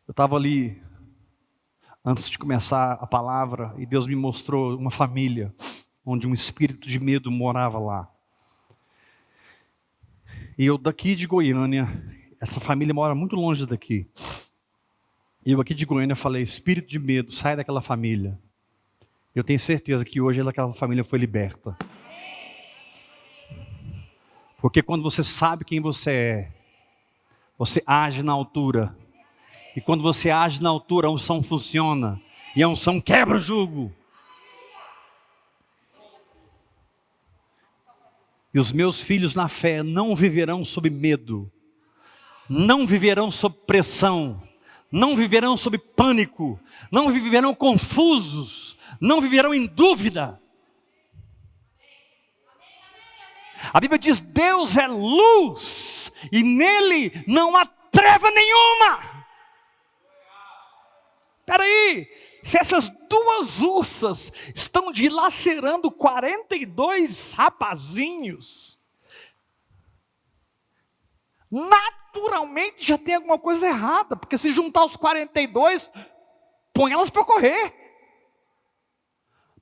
Eu estava ali, antes de começar a palavra, e Deus me mostrou uma família, onde um espírito de medo morava lá. E eu daqui de Goiânia, essa família mora muito longe daqui. E eu aqui de Goiânia falei, espírito de medo, sai daquela família. Eu tenho certeza que hoje aquela família foi liberta. Porque quando você sabe quem você age na altura. E quando você age na altura, a unção funciona. E a unção quebra o jugo. E os meus filhos na fé não viverão sob medo. Não viverão sob pressão. Não viverão sob pânico. Não viverão confusos. Não viverão em dúvida. A Bíblia diz, Deus é luz. E nele não há treva nenhuma. Espera aí, se essas duas ursas estão dilacerando 42 rapazinhos, naturalmente já tem alguma coisa errada, porque se juntar os 42, põe elas para correr.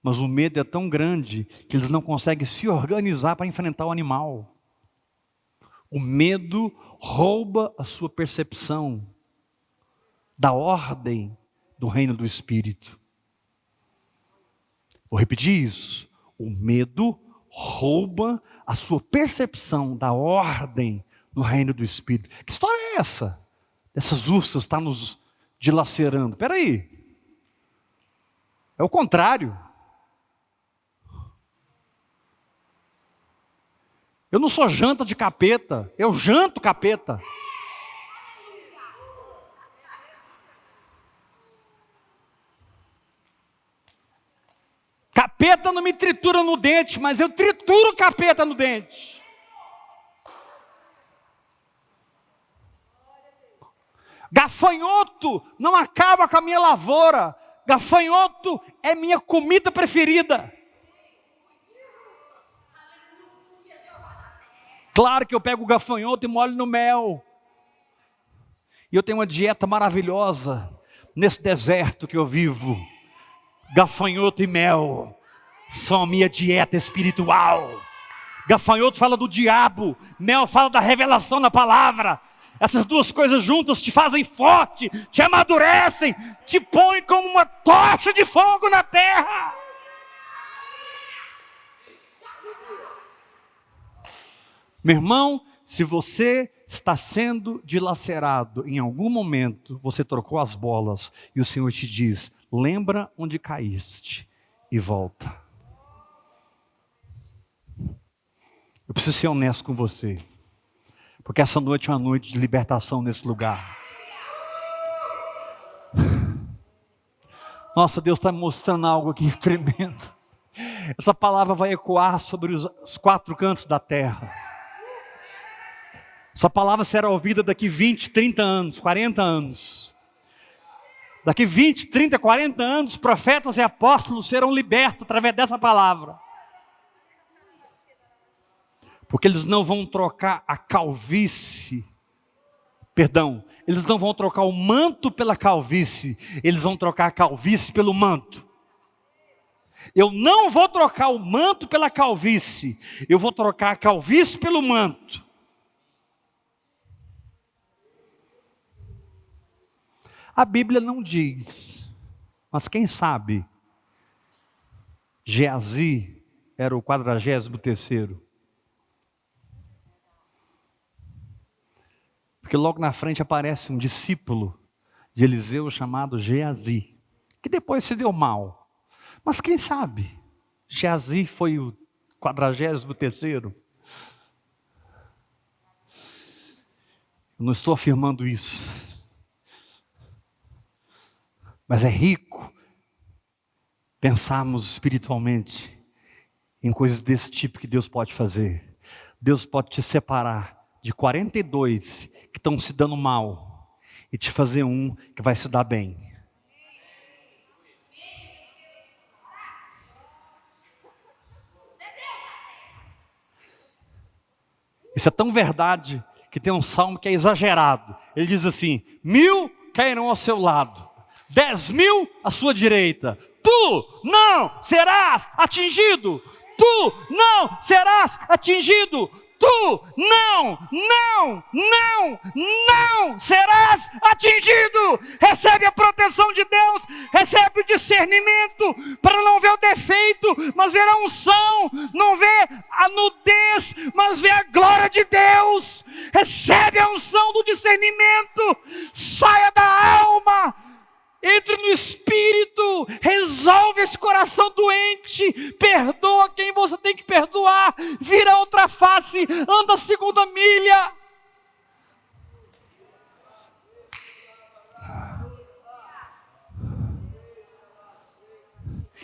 Mas o medo é tão grande que eles não conseguem se organizar para enfrentar o animal. O medo rouba a sua percepção da ordem do reino do Espírito. Vou repetir isso. O medo rouba a sua percepção da ordem do reino do Espírito. Que história é essa? Essas ursas estão nos dilacerando. Espera aí. É o contrário. Eu não sou janta de capeta, eu janto capeta. Capeta não me tritura no dente, mas eu trituro capeta no dente. Gafanhoto não acaba com a minha lavoura. Gafanhoto é minha comida preferida. Claro que eu pego o gafanhoto e molho no mel. E eu tenho uma dieta maravilhosa nesse deserto que eu vivo. Gafanhoto e mel são a minha dieta espiritual. Gafanhoto fala do diabo, mel fala da revelação da palavra. Essas duas coisas juntas te fazem forte, te amadurecem, te põem como uma tocha de fogo na terra. Meu irmão, se você está sendo dilacerado em algum momento, você trocou as bolas e o Senhor te diz, lembra onde caíste e volta. Eu preciso ser honesto com você, porque essa noite é uma noite de libertação nesse lugar. Nossa, Deus está me mostrando algo aqui tremendo. Essa palavra vai ecoar sobre os quatro cantos da terra. Essa palavra será ouvida daqui 20, 30 anos, 40 anos. Daqui 20, 30, 40 anos, profetas e apóstolos serão libertos através dessa palavra. Porque eles não vão trocar a calvície, eles não vão trocar o manto pela calvície, eles vão trocar a calvície pelo manto. Eu não vou trocar o manto pela calvície, eu vou trocar a calvície pelo manto. A Bíblia não diz, mas quem sabe, Geazi era o 43º. Porque logo na frente aparece um discípulo de Eliseu chamado Geazi, que depois se deu mal. Mas quem sabe, Geazi foi o 43º. Eu não estou afirmando isso. Mas é rico pensarmos espiritualmente em coisas desse tipo que Deus pode fazer. Deus pode te separar de 42 que estão se dando mal e te fazer um que vai se dar bem. Isso é tão verdade que tem um salmo que é exagerado. Ele diz assim: 1000 cairão ao seu lado, 10.000 à sua direita, tu não serás atingido. Tu não serás atingido. Tu não serás atingido. Recebe a proteção de Deus, recebe o discernimento para não ver o defeito, mas ver a unção, não ver a nudez, mas ver a glória de Deus. Recebe a unção do discernimento, saia da alma, entre no Espírito, resolve esse coração doente, perdoa quem você tem que perdoar, vira outra face, anda a segunda milha.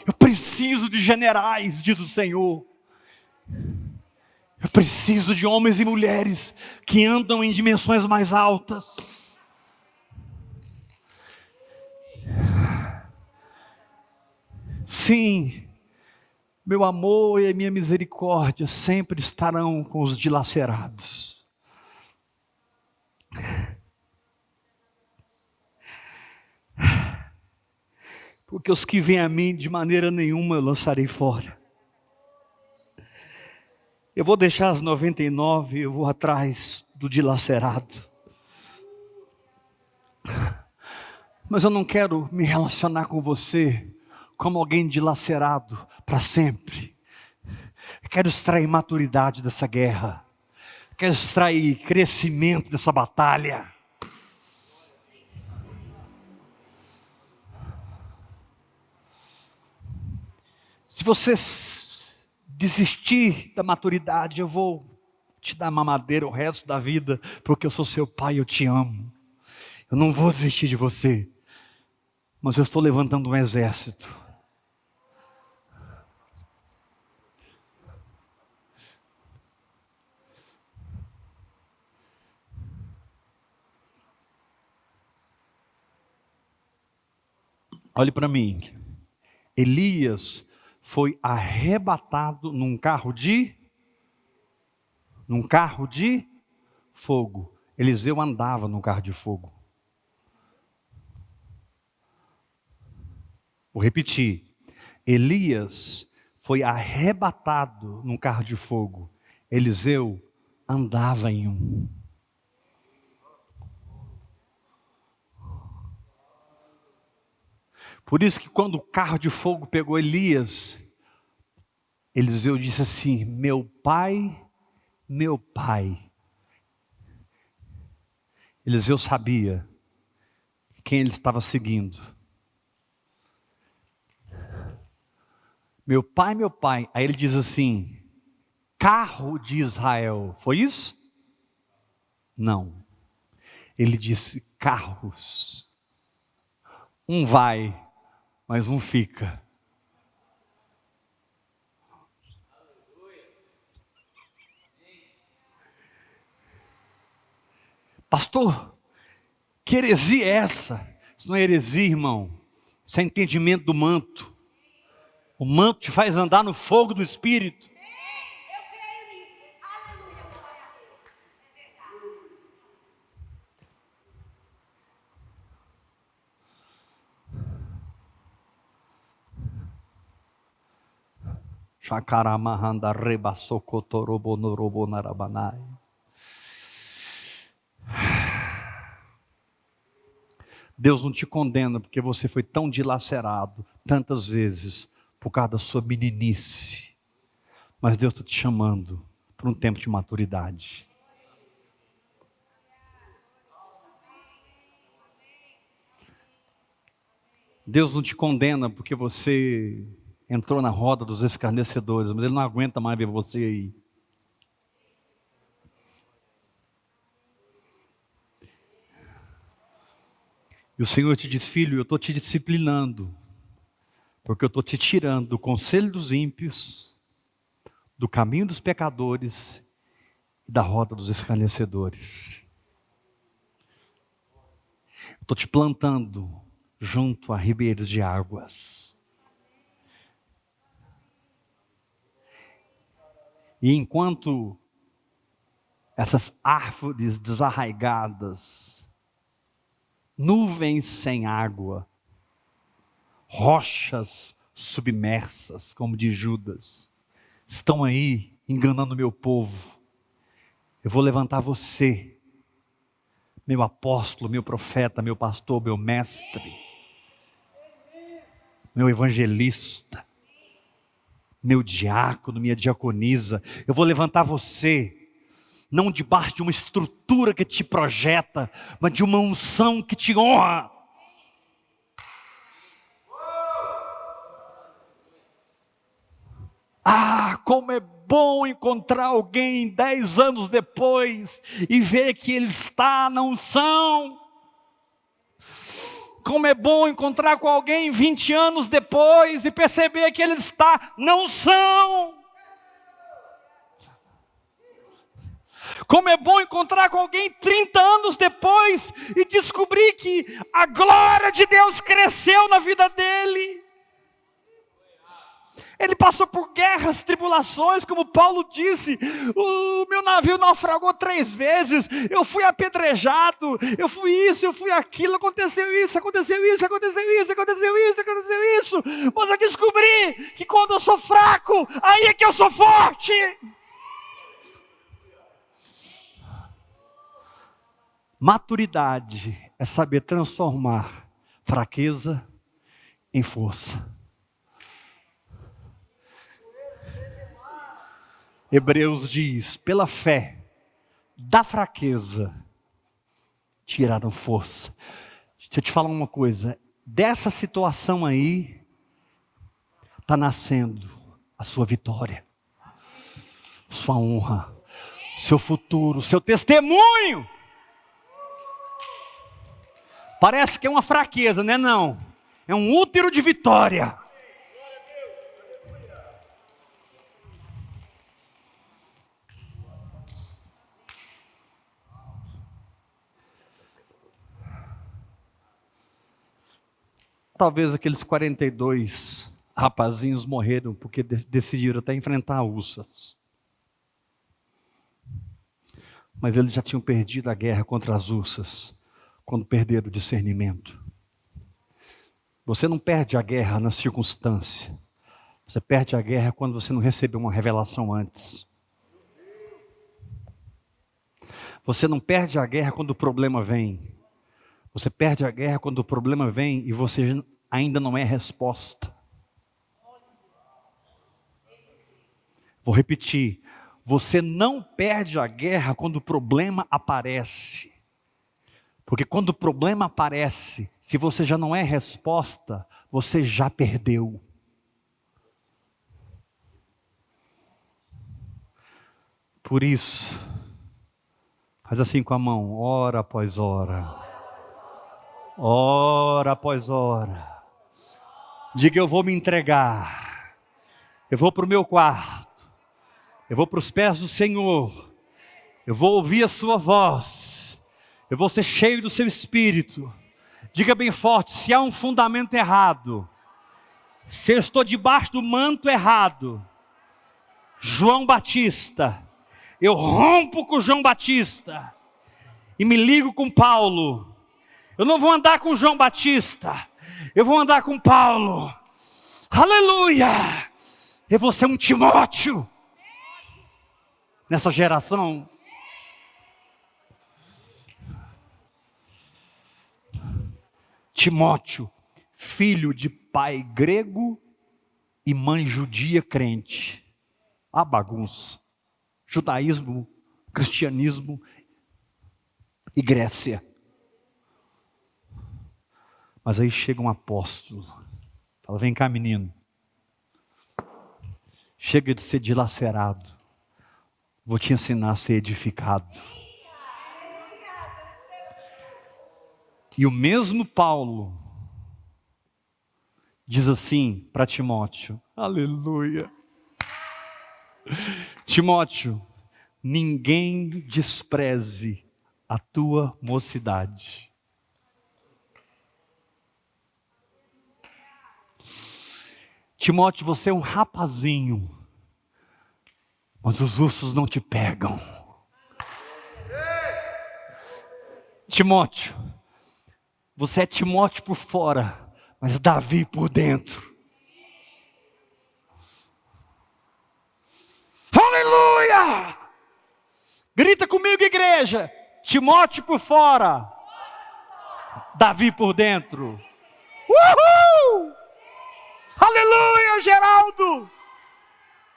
Eu preciso de generais, diz o Senhor. Eu preciso de homens e mulheres que andam em dimensões mais altas. Sim, meu amor e a minha misericórdia sempre estarão com os dilacerados. Porque os que vêm a mim, de maneira nenhuma eu lançarei fora. Eu vou deixar as 99, eu vou atrás do dilacerado. Mas eu não quero me relacionar com você como alguém dilacerado para sempre. Eu quero extrair maturidade dessa guerra. Eu quero extrair crescimento dessa batalha. Se você desistir da maturidade, eu vou te dar mamadeira o resto da vida, porque eu sou seu pai e eu te amo. Eu não vou desistir de você, mas eu estou levantando um exército. Olhe para mim. Elias foi arrebatado num carro de fogo. Eliseu andava num carro de fogo. Vou repetir. Elias foi arrebatado num carro de fogo. Eliseu andava em um. Por isso que quando o carro de fogo pegou Elias, Eliseu disse assim: meu pai. Eliseu sabia quem ele estava seguindo. Meu pai. Aí ele diz assim: carro de Israel. Foi isso? Não. Ele disse carros. Um vai, mas um fica. Pastor, que heresia é essa? Isso não é heresia, irmão. Isso é entendimento do manto. O manto te faz andar no fogo do Espírito. Shakaramahanda rebassokotorobonorobonarabanai. Deus não te condena porque você foi tão dilacerado tantas vezes por causa da sua meninice. Mas Deus está te chamando para um tempo de maturidade. Deus não te condena porque você entrou na roda dos escarnecedores, mas Ele não aguenta mais ver você aí. E o Senhor te diz: filho, eu estou te disciplinando, porque eu estou te tirando do conselho dos ímpios, do caminho dos pecadores e da roda dos escarnecedores. Estou te plantando junto a ribeiros de águas. E enquanto essas árvores desarraigadas, nuvens sem água, rochas submersas, como diz Judas, estão aí enganando meu povo, eu vou levantar você, meu apóstolo, meu profeta, meu pastor, meu mestre, meu evangelista, meu diácono, minha diaconisa. Eu vou levantar você, não debaixo de uma estrutura que te projeta, mas de uma unção que te honra. Ah, como é bom encontrar alguém 10 anos depois e ver que ele está na unção. Como é bom encontrar com alguém 20 anos depois e perceber que ele está na unção. Como é bom encontrar com alguém 30 anos depois e descobrir que a glória de Deus cresceu na vida dele. Ele passou por guerras, tribulações, como Paulo disse: o meu navio naufragou 3 vezes, eu fui apedrejado, eu fui isso, eu fui aquilo, aconteceu isso, aconteceu isso, aconteceu isso, aconteceu isso, aconteceu isso. Mas eu descobri que quando eu sou fraco, aí é que eu sou forte. Maturidade é saber transformar fraqueza em força. Hebreus diz: pela fé, da fraqueza, tiraram força. Deixa eu te falar uma coisa, dessa situação aí, está nascendo a sua vitória, sua honra, seu futuro, seu testemunho. Parece que é uma fraqueza, né? Não, é um útero de vitória. Talvez aqueles 42 rapazinhos morreram porque decidiram até enfrentar ursas. Mas eles já tinham perdido a guerra contra as ursas quando perderam o discernimento. Você não perde a guerra na circunstância. Você perde a guerra quando você não recebeu uma revelação antes. Você não perde a guerra quando o problema vem. Você perde a guerra quando o problema vem e você ainda não é a resposta. Vou repetir. Você não perde a guerra quando o problema aparece. Porque quando o problema aparece, se você já não é resposta, você já perdeu. Por isso, faz assim com a mão, hora após hora. Hora após hora. Diga: eu vou me entregar. Eu vou para o meu quarto. Eu vou para os pés do Senhor. Eu vou ouvir a sua voz. Eu vou ser cheio do seu Espírito. Diga bem forte: se há um fundamento errado, se eu estou debaixo do manto errado, João Batista, eu rompo com João Batista e me ligo com Paulo. Eu não vou andar com João Batista, eu vou andar com Paulo. Aleluia! Eu vou ser um Timóteo nessa geração. Timóteo, filho de pai grego e mãe judia crente. A bagunça. Judaísmo, cristianismo e Grécia. Mas aí chega um apóstolo. Fala: vem cá, menino. Chega de ser dilacerado. Vou te ensinar a ser edificado. E o mesmo Paulo diz assim para Timóteo, aleluia. Timóteo, ninguém despreze a tua mocidade. Timóteo, você é um rapazinho, mas os ursos não te pegam. Timóteo, você é Timóteo por fora, mas Davi por dentro. Aleluia! Grita comigo, igreja. Timóteo por fora, Davi por dentro. Uhul! Aleluia, Geraldo!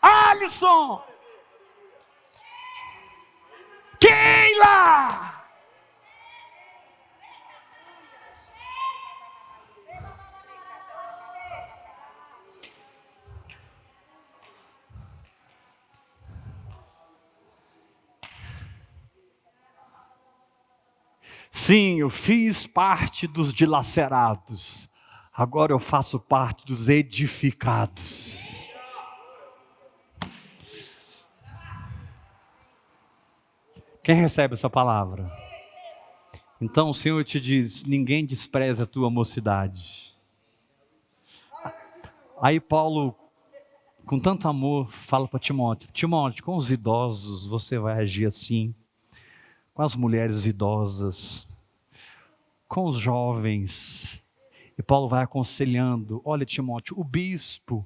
Alisson! Keila! Sim, eu fiz parte dos dilacerados. Agora eu faço parte dos edificados. Quem recebe essa palavra? Então o Senhor te diz, ninguém despreza a tua mocidade. Aí Paulo, com tanto amor, fala para Timóteo, Timóteo, com os idosos você vai agir assim, com as mulheres idosas, com os jovens. E Paulo vai aconselhando, olha Timóteo, o bispo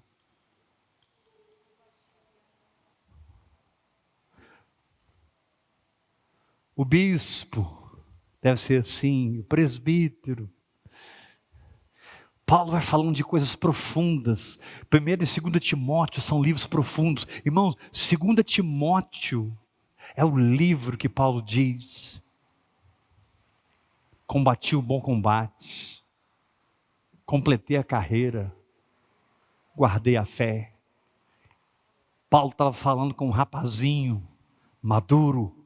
deve ser assim, o presbítero. Paulo vai falando de coisas profundas. 1º e 2 Timóteo são livros profundos. Irmãos, 2 Timóteo é o livro que Paulo diz, combati o bom combate, completei a carreira, guardei a fé. Paulo estava falando com um rapazinho maduro.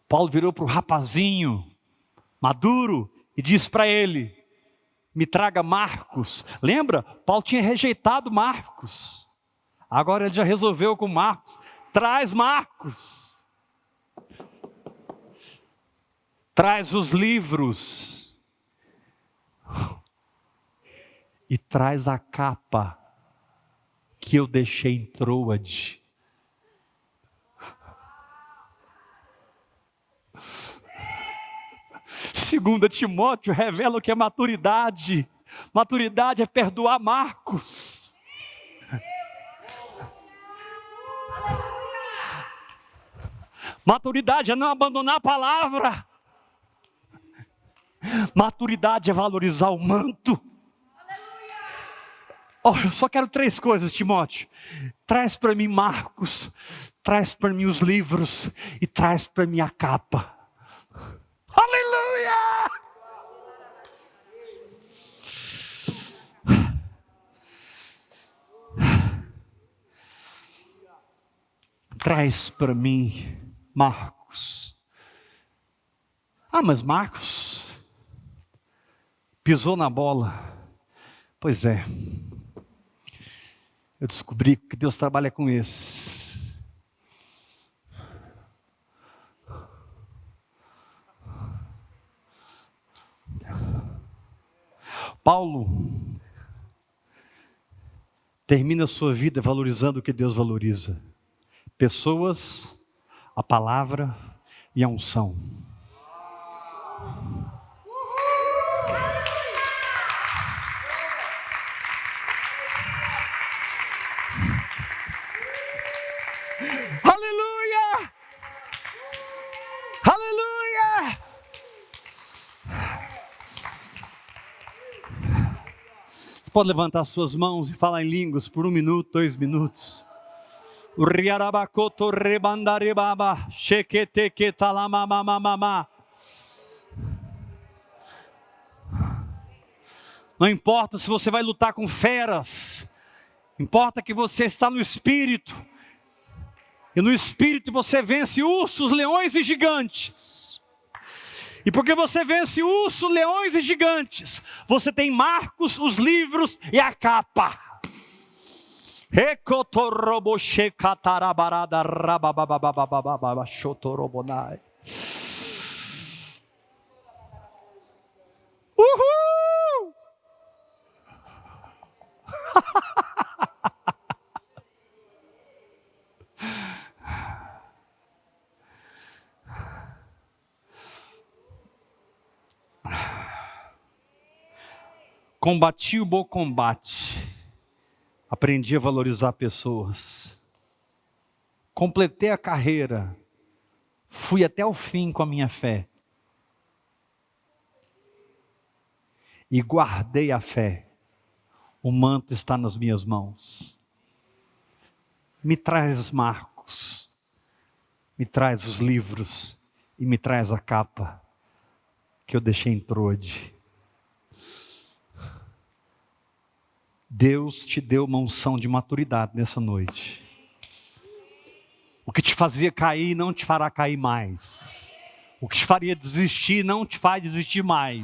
Paulo virou para o rapazinho maduro e disse para ele, me traga Marcos. Lembra? Paulo tinha rejeitado Marcos. Agora ele já resolveu com Marcos. Traz Marcos. Traz os livros. E traz a capa que eu deixei em Troade. Segunda Timóteo revela o que é maturidade. Maturidade é perdoar Marcos. Maturidade é não abandonar a palavra. Maturidade é valorizar o manto. Oh, eu só quero 3 coisas, Timóteo. Traz para mim Marcos, traz para mim os livros e traz para mim a capa. Aleluia! Traz para mim Marcos. Ah, mas Marcos pisou na bola. Pois é. Eu descobri que Deus trabalha com esses. Paulo termina a sua vida valorizando o que Deus valoriza. Pessoas, a palavra e a unção. Aleluia! Aleluia! Você pode levantar suas mãos e falar em línguas por 1 minuto, 2 minutos. Não importa se você vai lutar com feras, importa que você está no Espírito, e no Espírito você vence ursos, leões e gigantes. E porque você vence urso, leões e gigantes, você tem Marcos, os livros e a capa. Uhul! Combati o bom combate, aprendi a valorizar pessoas, completei a carreira, fui até o fim com a minha fé e guardei a fé. O manto está nas minhas mãos. Me traz Marcos, me traz os livros e me traz a capa que eu deixei em Troade. Deus te deu uma unção de maturidade nessa noite. O que te fazia cair não te fará cair mais. O que te faria desistir não te faz desistir mais.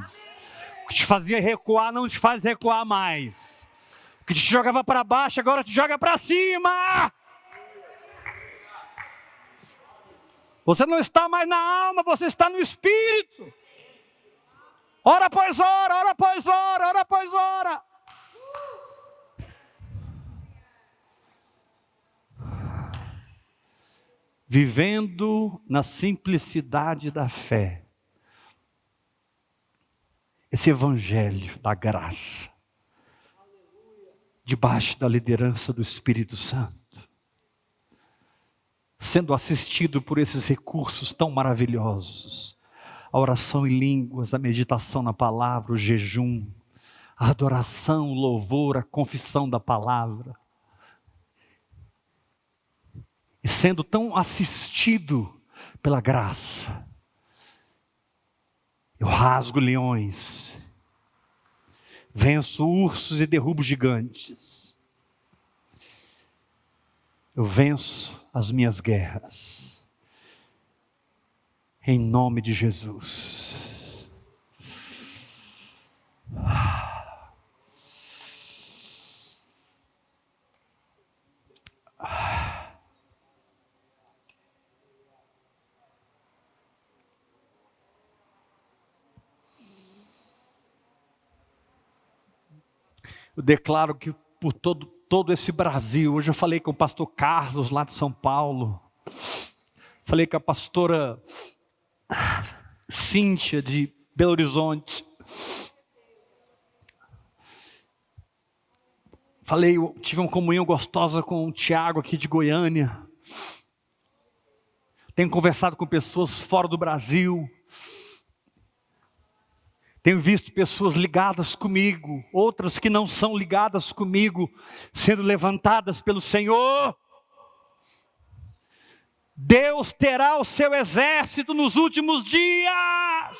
O que te fazia recuar não te faz recuar mais. O que te jogava para baixo agora te joga para cima. Você não está mais na alma, você está no espírito. Hora após hora, hora após hora, hora após hora. Vivendo na simplicidade da fé. Esse evangelho da graça. Debaixo da liderança do Espírito Santo. Sendo assistido por esses recursos tão maravilhosos. A oração em línguas, a meditação na palavra, o jejum, a adoração, o louvor, a confissão da palavra. E sendo tão assistido pela graça, eu rasgo leões, venço ursos e derrubo gigantes. Eu venço as minhas guerras, em nome de Jesus. Eu declaro que por todo esse Brasil, hoje eu falei com o pastor Carlos lá de São Paulo, falei com a pastora Cíntia de Belo Horizonte, tive uma comunhão gostosa com o Tiago aqui de Goiânia, tenho conversado com pessoas fora do Brasil, tenho visto pessoas ligadas comigo, outras que não são ligadas comigo, sendo levantadas pelo Senhor. Deus terá o seu exército nos últimos dias.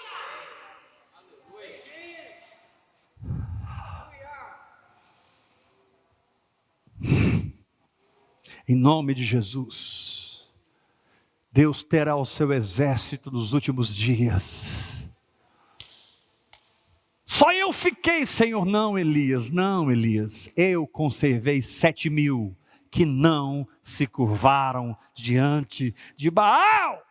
Em nome de Jesus, Deus terá o seu exército nos últimos dias. Só eu fiquei, Senhor. Não, Elias, eu conservei 7.000 que não se curvaram diante de Baal.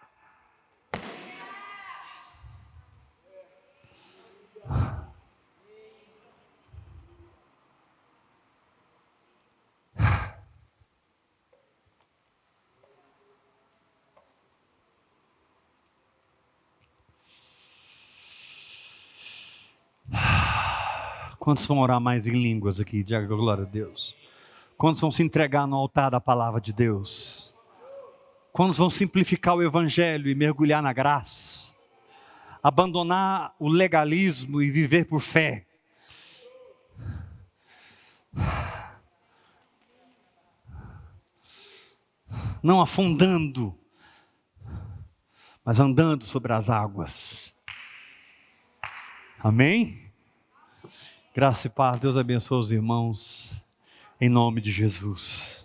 Quantos vão orar mais em línguas aqui? Diga glória a Deus. Quantos vão se entregar no altar da palavra de Deus? Quantos vão simplificar o evangelho e mergulhar na graça? Abandonar o legalismo e viver por fé? Não afundando, mas andando sobre as águas. Amém? Graça e paz, Deus abençoe os irmãos, em nome de Jesus.